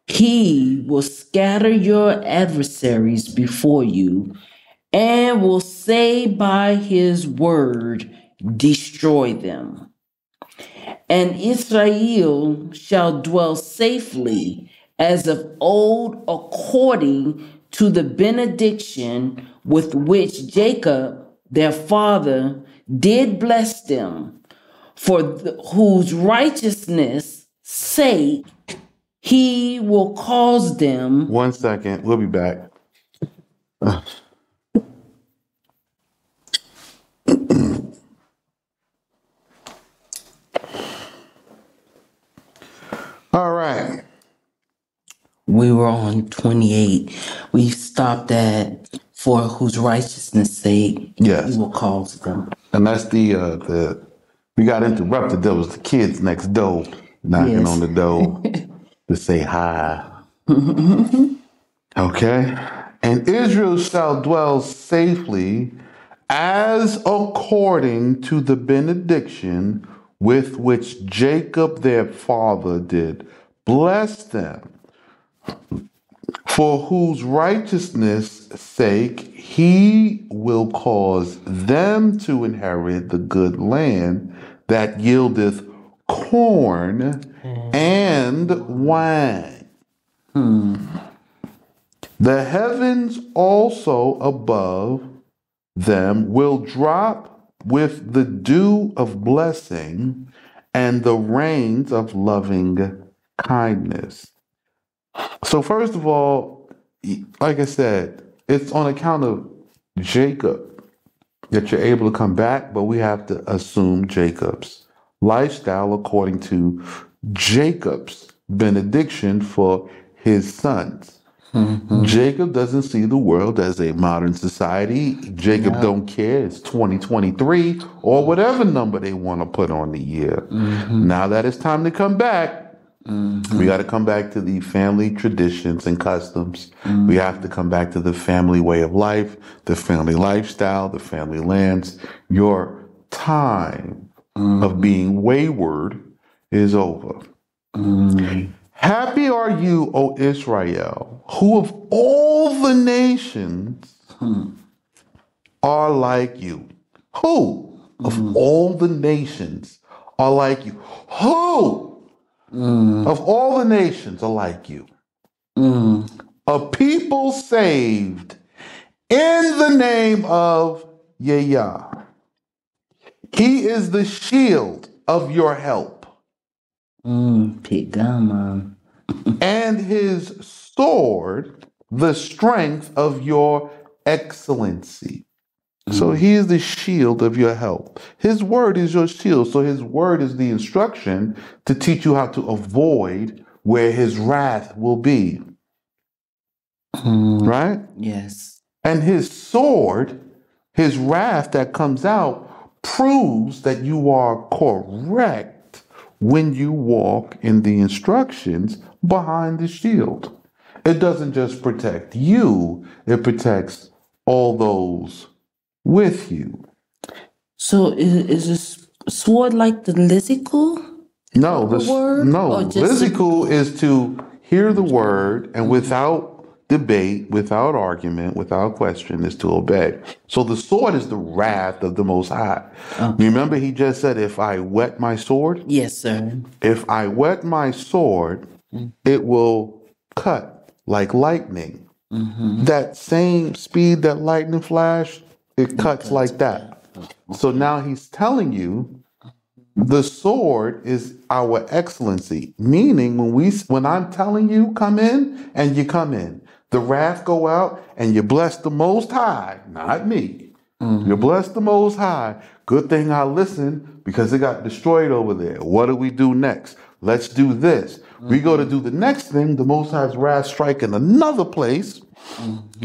He will scatter your adversaries before you and will say by his word, destroy them. And Israel shall dwell safely as of old according to the benediction with which Jacob, their father, did bless them, for whose righteousness' sake he will cause them. 1 second, we'll be back. All right. We were on 28. We stopped at for whose righteousness' sake Yes. he will cause them. And that's the we got interrupted. There was the kids next door knocking on the door to say hi. Okay. And Israel shall dwell safely as according to the benediction with which Jacob their father did bless them, for whose righteousness' sake he will cause them to inherit the good land that yieldeth corn and wine. The heavens also above them will drop with the dew of blessing and the rains of loving kindness. So first of all, like I said, it's on account of Jacob that you're able to come back, but we have to assume Jacob's lifestyle according to Jacob's benediction for his sons. Jacob doesn't see the world as a modern society. Jacob don't care. It's 2023 or whatever number they want to put on the year. Now that it's time to come back, we got to come back to the family traditions and customs. We have to come back to the family way of life, the family lifestyle, the family lands. Your time of being wayward is over. Happy are you, O Israel, who of all the nations are like you. Who of all the nations are like you? Who of all the nations are like you? A people saved in the name of Yah. He is the shield of your help. Pigama. And his sword, the strength of your excellency. So he is the shield of your help. His word is your shield. So his word is the instruction to teach you how to avoid where his wrath will be. Right? Yes. And his sword, his wrath that comes out, proves that you are correct when you walk in the instructions behind the shield. It doesn't just protect you, it protects all those with you. So is this sword like the lizicle? No, word? lizical is to hear the word and without debate, without argument, without question, is to obey. So the sword is the wrath of the Most High. Okay. Remember, he just said, if I whet my sword? Yes, sir. If I whet my sword, it will cut like lightning. That same speed that lightning flash It cuts like that. So now he's telling you the sword is our excellency. Meaning when I'm telling you come in and you come in, the wrath go out and you bless the Most High, not me. You bless the Most High. Good thing I listened because it got destroyed over there. What do we do next? Let's do this. We go to do the next thing. The Most High's wrath strike in another place.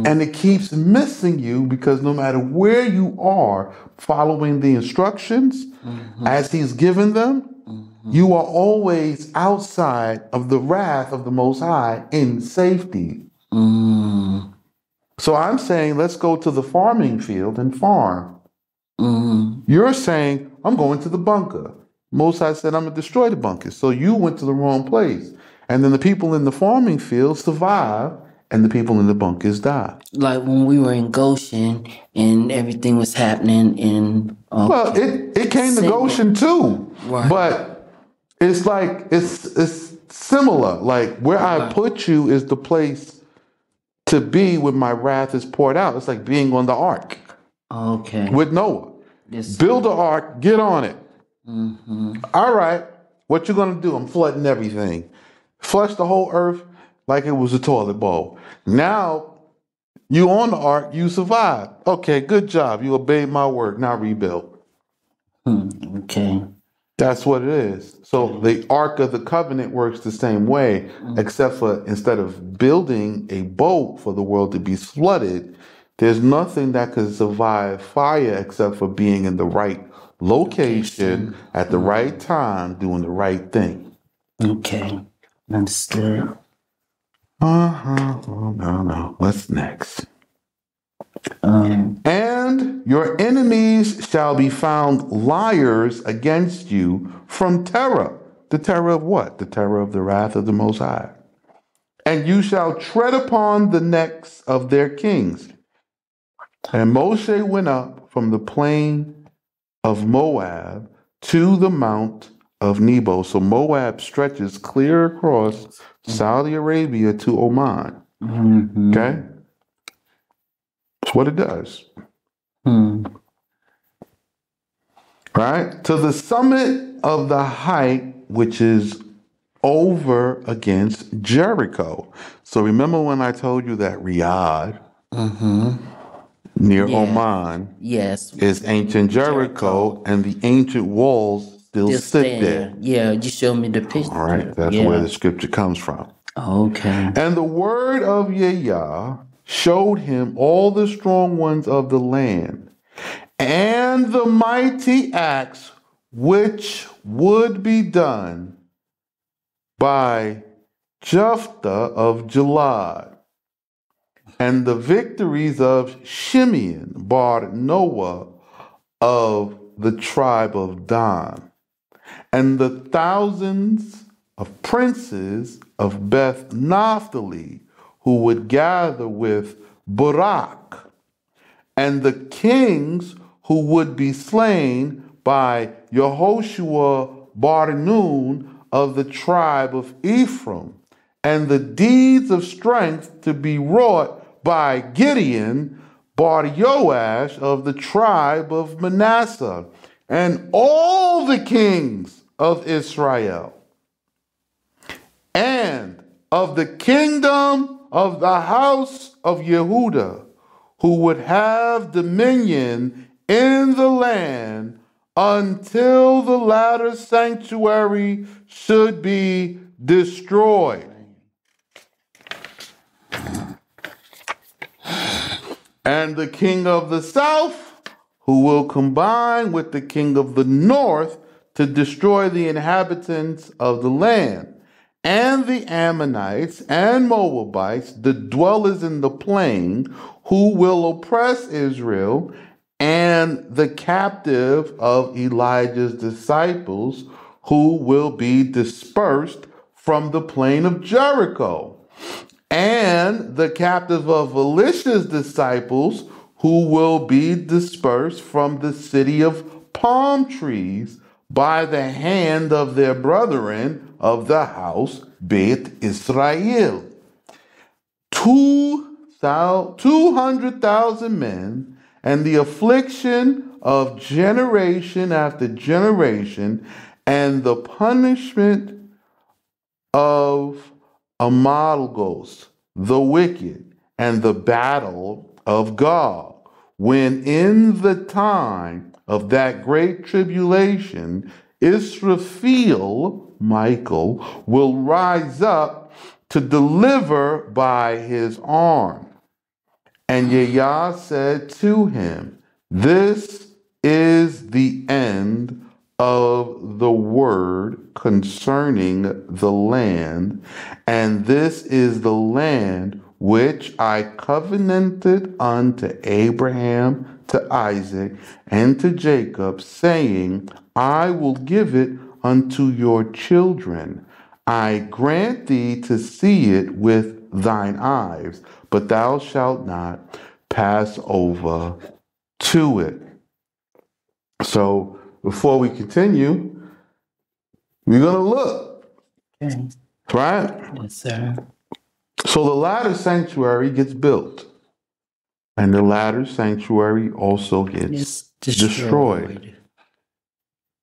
And it keeps missing you because no matter where you are following the instructions as he's given them, you are always outside of the wrath of the Most High in safety. So I'm saying, let's go to the farming field and farm. You're saying, I'm going to the bunker. Most High said, I'm going to destroy the bunker. So you went to the wrong place. And then the people in the farming field survive, and the people in the bunkers die. Like when we were in Goshen and everything was happening in... Well, it came to Goshen too. Right. But it's like, it's similar. Like where I put you is the place to be when my wrath is poured out. It's like being on the ark. Okay. With Noah. Build the ark, get on it. All right, what you gonna do? I'm flooding everything. Flush the whole earth like it was a toilet bowl. Now, you on the ark, you survived. Okay, good job. You obeyed my word. Now rebuild. Okay. That's what it is. So the Ark of the Covenant works the same way, except for instead of building a boat for the world to be flooded, there's nothing that could survive fire except for being in the right location at the right time, doing the right thing. Okay. Understood. No. What's next? And your enemies shall be found liars against you from terror. The terror of what? The terror of the wrath of the Most High. And you shall tread upon the necks of their kings. And Moshe went up from the plain of Moab to the mount of Nebo. So Moab stretches clear across Saudi Arabia to Oman. Okay? That's what it does. Right? To the summit of the height, which is over against Jericho. So remember when I told you that Riyadh near Oman is ancient Jericho, and the ancient walls still sit there. Yeah, you showed me the picture. All right, that's where the scripture comes from. Okay. And the word of Yah showed him all the strong ones of the land, and the mighty acts which would be done by Jephthah of Gilead, and the victories of Shimeon bar Noah of the tribe of Dan, and the thousands of princes of Beth Naphtali who would gather with Barak, and the kings who would be slain by Yehoshua bar Nun of the tribe of Ephraim, and the deeds of strength to be wrought by Gideon bar Joash of the tribe of Manasseh, and all the kings of Israel, and of the kingdom of the house of Yehudah, who would have dominion in the land until the latter sanctuary should be destroyed. And the king of the south, who will combine with the king of the north to destroy the inhabitants of the land, and the Ammonites and Moabites, the dwellers in the plain, who will oppress Israel, and the captive of Elijah's disciples, who will be dispersed from the plain of Jericho, and the captive of Elisha's disciples, who will be dispersed from the city of palm trees by the hand of their brethren of the house Beit Israel. 200,000 men and the affliction of generation after generation, and the punishment of Amalgos, the wicked, and the battle of God, when in the time of that great tribulation, Israfel, Michael, will rise up to deliver by his arm. And Yahweh said to him, this is the end of the word concerning the land, and this is the land which I covenanted unto Abraham, to Isaac, and to Jacob, saying, I will give it unto your children. I grant thee to see it with thine eyes, but thou shalt not pass over to it. So before we continue, we're going to look, Okay. right? Yes, sir. So the latter sanctuary gets built, and the latter sanctuary also gets It's destroyed.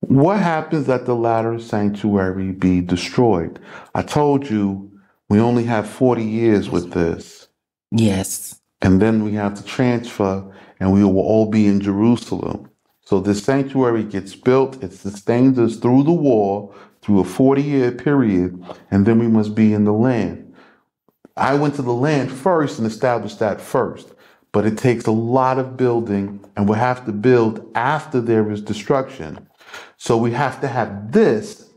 What happens that the latter sanctuary be destroyed? I told you we only have 40 years with this. Yes. And then we have to transfer, and we will all be in Jerusalem. So this sanctuary gets built. It sustains us through the war, through a 40-year period, and then we must be in the land. I went to the land first and established that first. But it takes a lot of building, and we'll have to build after there is destruction. So we have to have this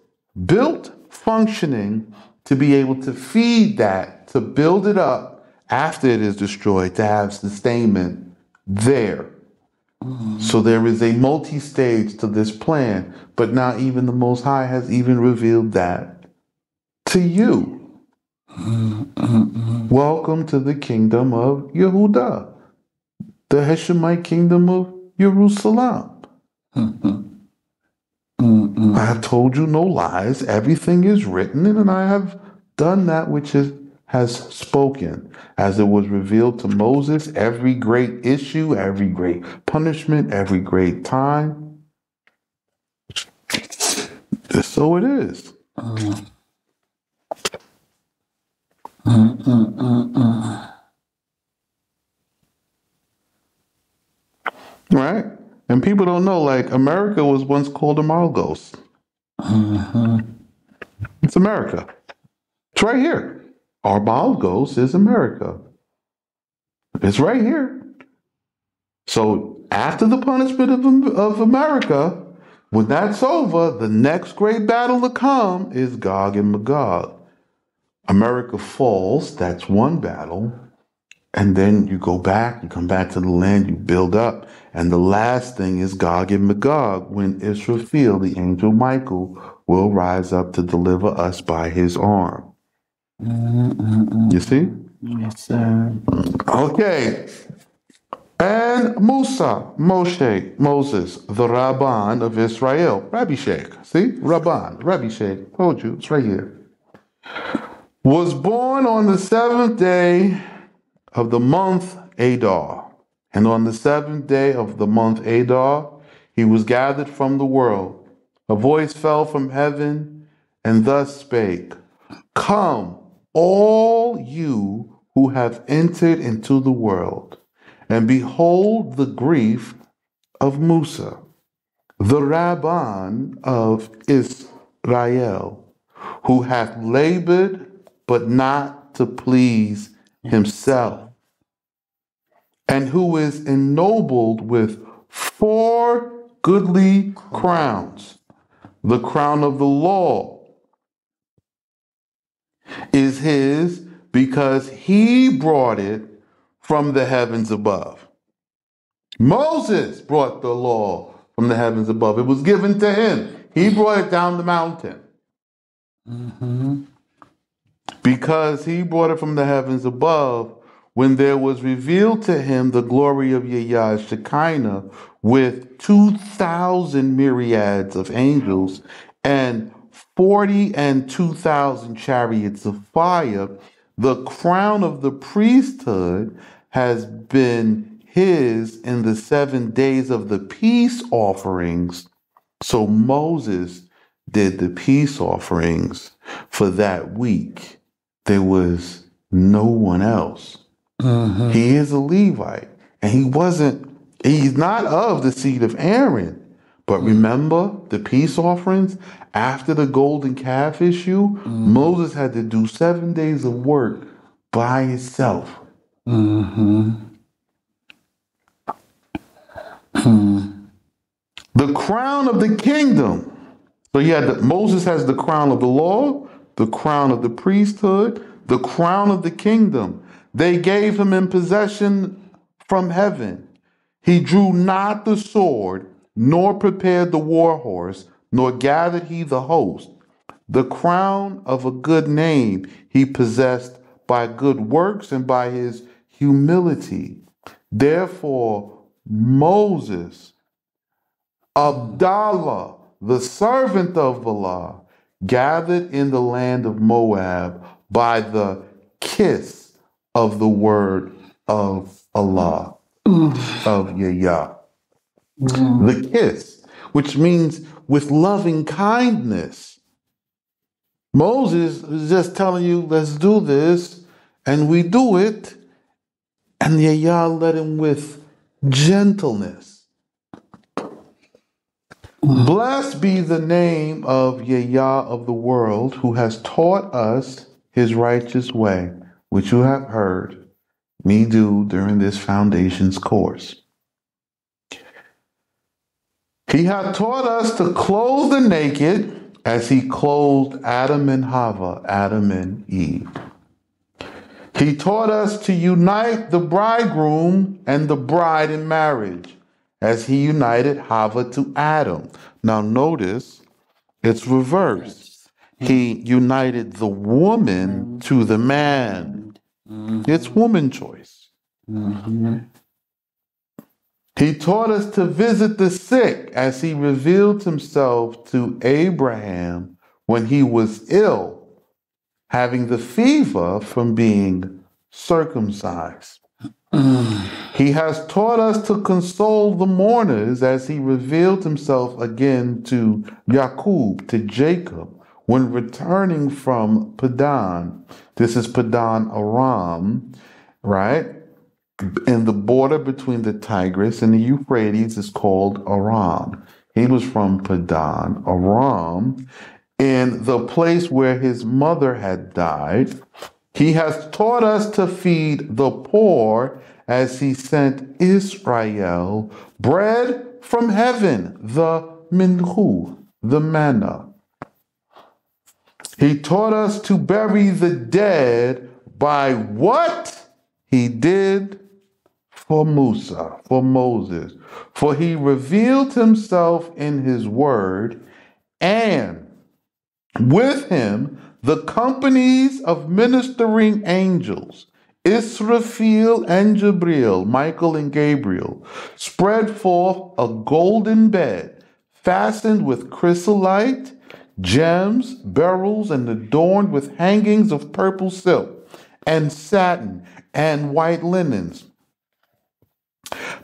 built, functioning, to be able to feed that, to build it up after it is destroyed, to have sustainment there. So there is a multi-stage to this plan, but not even the Most High has even revealed that to you. Welcome to the kingdom of Yehuda, the Heshemite kingdom of Jerusalem. I have told you no lies. Everything is written, and I have done that which has spoken. As it was revealed to Moses, every great issue, every great punishment, every great time. So it is. Right? And people don't know, like, America was once called Amalgos. It's America. It's right here. Amalgos is America. It's right here. So after the punishment of America, when that's over, the next great battle to come is Gog and Magog. America falls, that's one battle. And then you go back, you come back to the land, you build up. And the last thing is Gog and Magog, when Israfel, the angel Michael, will rise up to deliver us by his arm. You see? Yes, sir. Okay. And Moses, the Rabban of Israel, Rabbi Sheikh. See? Rabbi Sheikh. Told you, it's right here. Was born on the 7th day of the month Adar. And on the 7th day of the month Adar, he was gathered from the world. A voice fell from heaven and thus spake, Come, all you who have entered into the world, and behold the grief of Musa, the Rabban of Israel, who hath labored but not to please himself, and who is ennobled with 4 goodly crowns. The crown of the law is his, because he brought it from the heavens above. Moses brought the law from the heavens above. It was given to him. He brought it down the mountain. Because he brought it from the heavens above, when there was revealed to him the glory of Yahweh Shekinah with 2,000 myriads of angels and 42,000 chariots of fire, the crown of the priesthood has been his in the 7 days of the peace offerings. So Moses did the peace offerings for that week. There was no one else. He is a Levite, and he's not of the seed of Aaron. But remember the peace offerings after the golden calf issue? Moses had to do 7 days of work by himself. The crown of the kingdom. So Moses has the crown of the law, the crown of the priesthood, the crown of the kingdom. They gave him in possession from heaven. He drew not the sword, nor prepared the war horse, nor gathered he the host. The crown of a good name he possessed by good works and by his humility. Therefore, Moses, Abdallah, the servant of Allah, gathered in the land of Moab by the kiss of the word of Allah, of Yahweh. The kiss, which means with loving kindness. Moses is just telling you, let's do this, and we do it, and Yahweh led him with gentleness. Blessed be the name of Yahweh of the world, who has taught us his righteous way, which you have heard me do during this foundations course. He hath taught us to clothe the naked as he clothed Adam and Hava, Adam and Eve. He taught us to unite the bridegroom and the bride in marriage, as he united Hava to Adam. Now notice, it's reversed. He united the woman to the man. It's woman choice. He taught us to visit the sick as he revealed himself to Abraham when he was ill, having the fever from being circumcised. He has taught us to console the mourners as he revealed himself again to Jacob, to Jacob, when returning from Padan. This is Padan Aram, right? And the border between the Tigris and the Euphrates is called Aram. He was from Padan Aram, in the place where his mother had died. He has taught us to feed the poor as he sent Israel bread from heaven, the minhu, the manna. He taught us to bury the dead by what he did for Musa, for Moses. For he revealed himself in his word, and with him the companies of ministering angels, Israfil and Jabril, Michael and Gabriel, spread forth a golden bed fastened with chrysolite, gems, beryls, and adorned with hangings of purple silk and satin and white linens.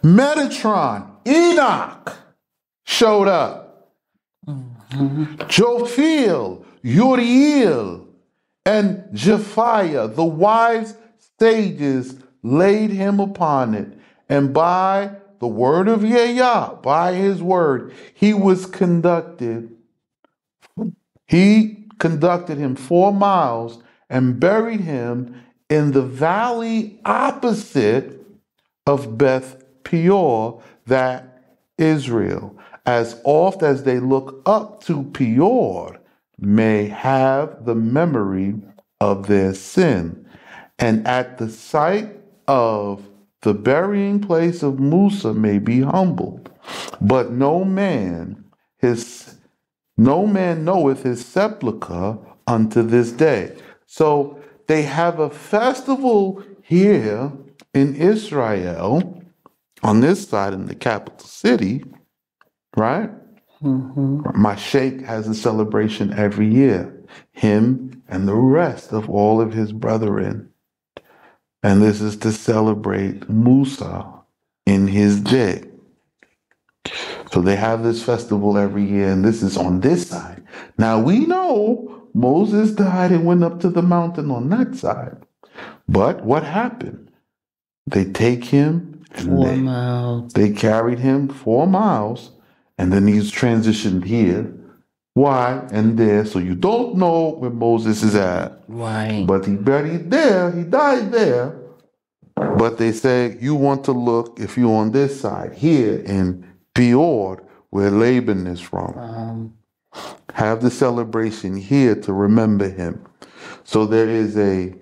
Metatron, Enoch, showed up. Jophil, Uriel, and Japhiah, the wise sages, laid him upon it. And by the word of Yahweh, by his word, he conducted him 4 miles and buried him in the valley opposite of Beth Peor, that Israel, as oft as they look up to Peor, may have the memory of their sin. And at the sight of the burying place of Musa may be humbled. But no man knoweth his sepulchre unto this day. So they have a festival here in Israel, on this side in the capital city, right? My sheikh has a celebration every year, him and the rest of all of his brethren. And this is to celebrate Musa in his day. So they have this festival every year, and this is on this side. Now we know Moses died and went up to the mountain on that side. But what happened? They take him and 4 miles. they carried him 4 miles, and then he's transitioned here. Why? And there. So you don't know where Moses is at. Right. But he buried there. He died there. But they say you want to look if you're on this side here in Peor, where Laban is from. Have the celebration here to remember him. So there is a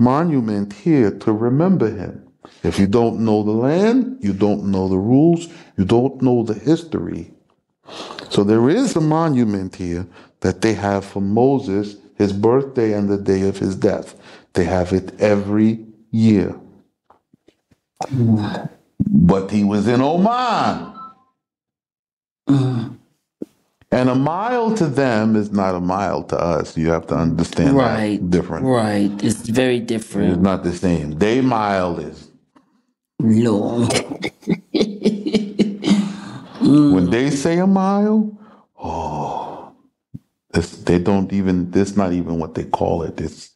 monument here to remember him. If you don't know the land, you don't know the rules, you don't know the history. So there is a monument here that they have for Moses, his birthday and the day of his death. They have it every year. But he was in Oman. And a mile to them is not a mile to us. You have to understand that different. Right. It's very different. It's not the same. Their mile is long. When they say a mile, they don't even. That's not even what they call it. It's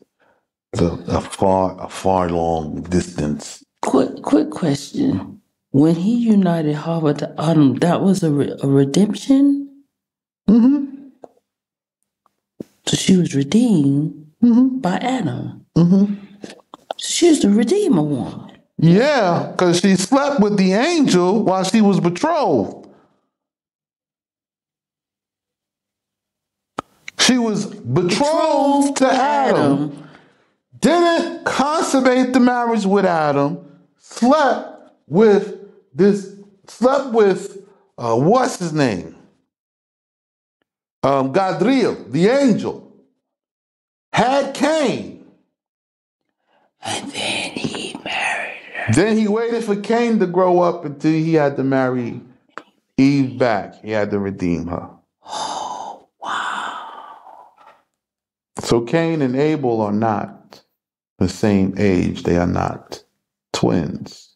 a far long distance. Quick question: when he united Hawa to Adam, that was a redemption. Mm-hmm. So she was redeemed by Adam. Mm-hmm. So she was the redeemer woman. Yeah, because she slept with the angel while she was betrothed. She was betrothed to Adam, didn't consummate the marriage with Adam, slept with what's his name? Gadriel, the angel, had Cain. And then he married her. Then he waited for Cain to grow up until he had to marry Eve back. He had to redeem her. Oh, wow. So Cain and Abel are not the same age. They are not twins.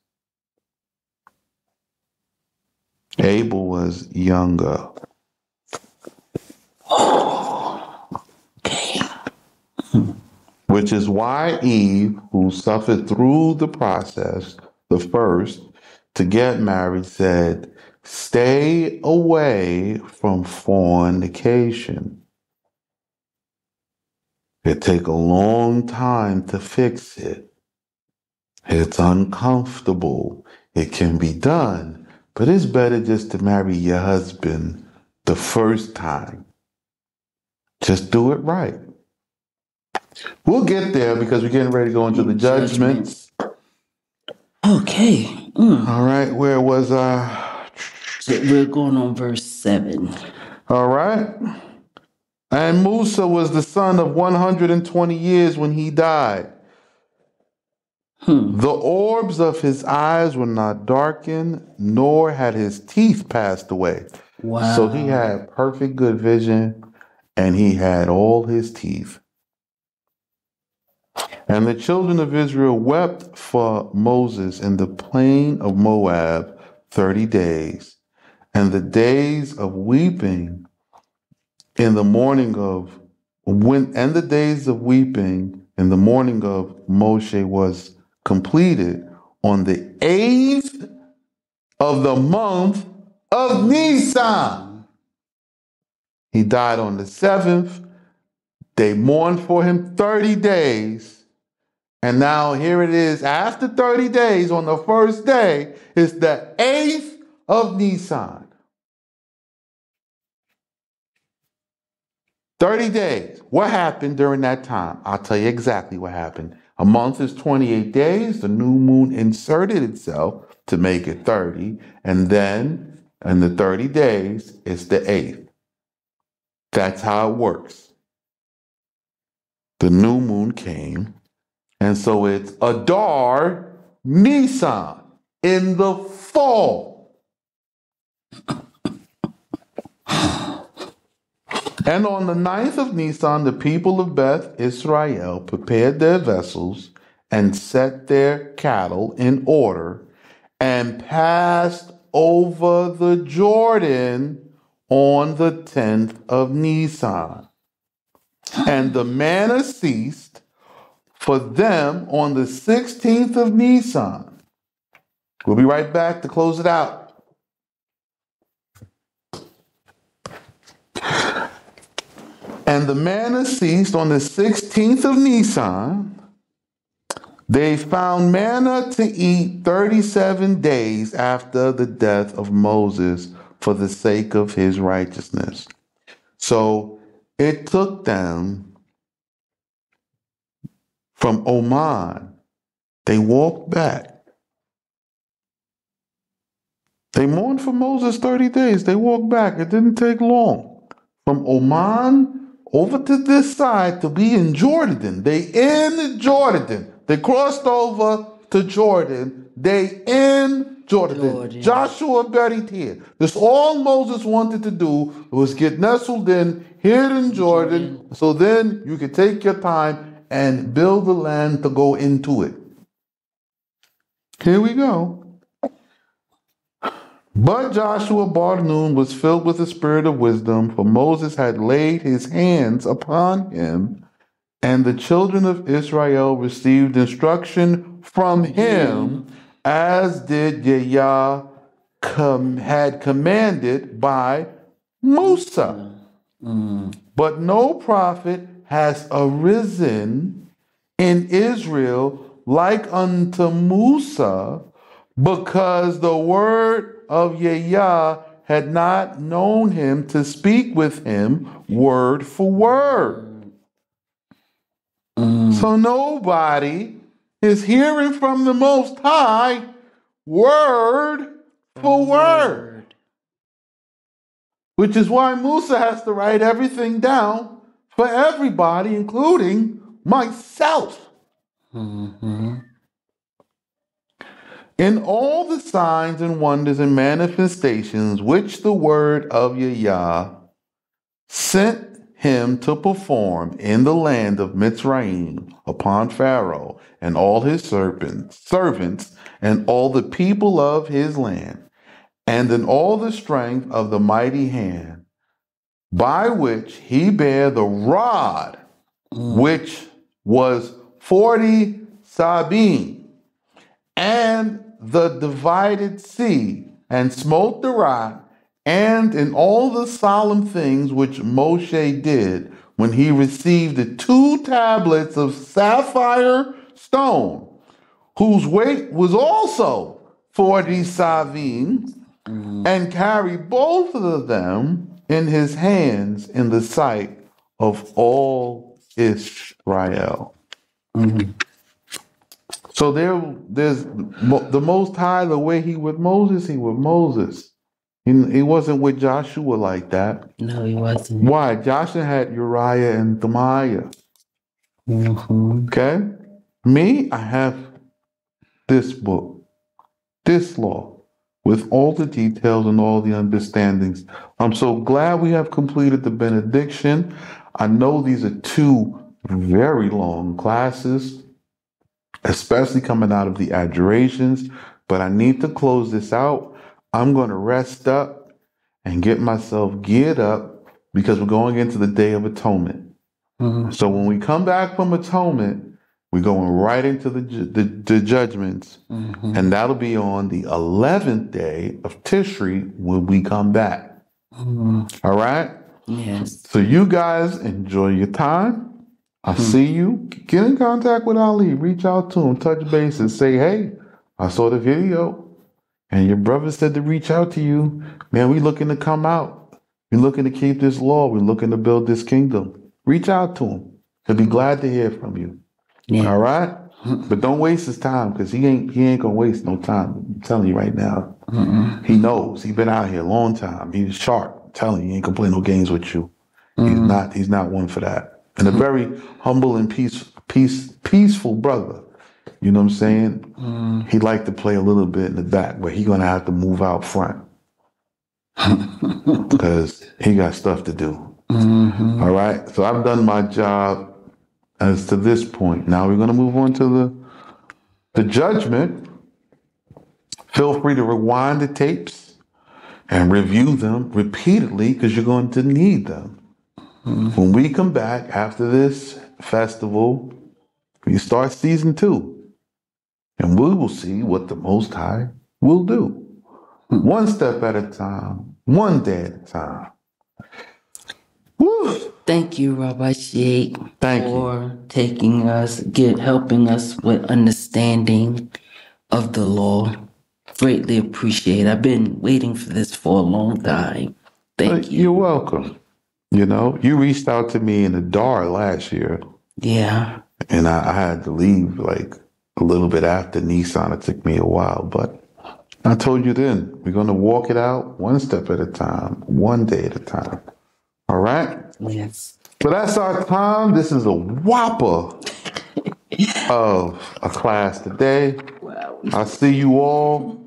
Abel was younger. Okay. Which is why Eve, who suffered through the process, the first, to get married, said, stay away from fornication. It take a long time to fix it. It's uncomfortable. It can be done, but it's better just to marry your husband the first time. Just do it right. We'll get there because we're getting ready to go into the judgments. Okay. All right, where was I? So we're going on verse 7. All right. And Musa was the son of 120 years when he died. The orbs of his eyes were not darkened, nor had his teeth passed away. Wow. So he had perfect good vision, and he had all his teeth. And the children of Israel wept for Moses in the plain of Moab 30 days. And the days of weeping in the morning of Moshe was completed on the 8th of the month of Nisan. He died on the 7th. They mourned for him 30 days. And now here it is, after 30 days, on the first day, it's the 8th of Nisan. 30 days. What happened during that time? I'll tell you exactly what happened. A month is 28 days. The new moon inserted itself to make it 30. And then in the 30 days, it's the 8th. That's how it works. The new moon came. And so it's Adar Nisan in the fall. And on the 9th of Nisan, the people of Beth Israel prepared their vessels and set their cattle in order and passed over the Jordan on the 10th of Nisan. And the manna ceased for them on the 16th of Nisan. We'll be right back to close it out. And the manna ceased on the 16th of Nisan. They found manna to eat 37 days after the death of Moses for the sake of his righteousness. So it took them from Oman. They walked back. They mourned for Moses 30 days. They walked back. It didn't take long. From Oman over to this side to be in Jordan. They in Jordan. They crossed over to Jordan. They in Jordan. Joshua buried here. This all Moses wanted to do was get nestled in here in Jordan. So then you could take your time and build the land to go into it. Here we go. But Joshua bar Nun was filled with the spirit of wisdom, for Moses had laid his hands upon him, and the children of Israel received instruction from him, as did Yahweh had commanded by Musa. But no prophet has arisen in Israel like unto Musa, because the word of Yahweh had not known him to speak with him word for word. So nobody is hearing from the Most High word for word. Which is why Musa has to write everything down for everybody, including myself. In all the signs and wonders and manifestations which the word of Yahweh sent him to perform in the land of Mitzrayim upon Pharaoh and all his servants and all the people of his land, and in all the strength of the mighty hand, by which he bare the rod, which was 40 sabim, and the divided sea, and smote the rock, and in all the solemn things which Moshe did when he received the 2 tablets of sapphire stone, whose weight was also 40 savim, and carried both of them in his hands in the sight of all Israel. So there's the Most High, the way he with Moses, he with Moses. He wasn't with Joshua like that. No, he wasn't. Why? Joshua had Uriah and Thamiah. Okay? Me, I have this book, this law, with all the details and all the understandings. I'm so glad we have completed the benediction. I know these are 2 very long classes, especially coming out of the adjurations, but I need to close this out. I'm going to rest up and get myself geared up because we're going into the Day of Atonement. So when we come back from Atonement, we're going right into the judgments, and that'll be on the 11th day of Tishri when we come back. All right? Yes. So you guys enjoy your time. I see you. Get in contact with Ali. Reach out to him. Touch base and say, hey, I saw the video. And your brother said to reach out to you. Man, we looking to come out. We're looking to keep this law. We're looking to build this kingdom. Reach out to him. He'll be glad to hear from you. Yeah. All right? But don't waste his time, because he ain't gonna waste no time. I'm telling you right now. He knows. He's been out here a long time. He's sharp. I'm telling you, he ain't gonna play no games with you. He's not one for that. And a very humble and peaceful brother. You know what I'm saying? He liked to play a little bit in the back, but he gonna have to move out front. Because he got stuff to do. All right? So I've done my job as to this point. Now we're gonna move on to the judgment. Feel free to rewind the tapes and review them repeatedly because you're going to need them. When we come back after this festival, we start season 2. And we will see what the Most High will do. One step at a time, one day at a time. Woo! Thank you, Rabbi Sheikh, Thank for taking us, helping us with understanding of the law. Greatly appreciate it. I've been waiting for this for a long time. Thank you. You're welcome. You know, you reached out to me in the dark last year. Yeah. And I had to leave like a little bit after Nissan. It took me a while, but I told you then, we're going to walk it out one step at a time, one day at a time. All right? Yes. So that's our time. This is a whopper of a class today. Wow. I see you all.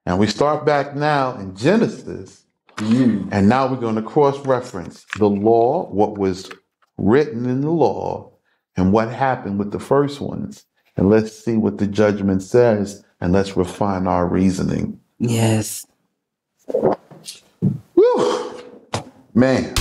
And we start back now in Genesis. And now we're going to cross-reference the law, what was written in the law, and what happened with the first ones. And let's see what the judgment says, and let's refine our reasoning. Yes. Woo! Man.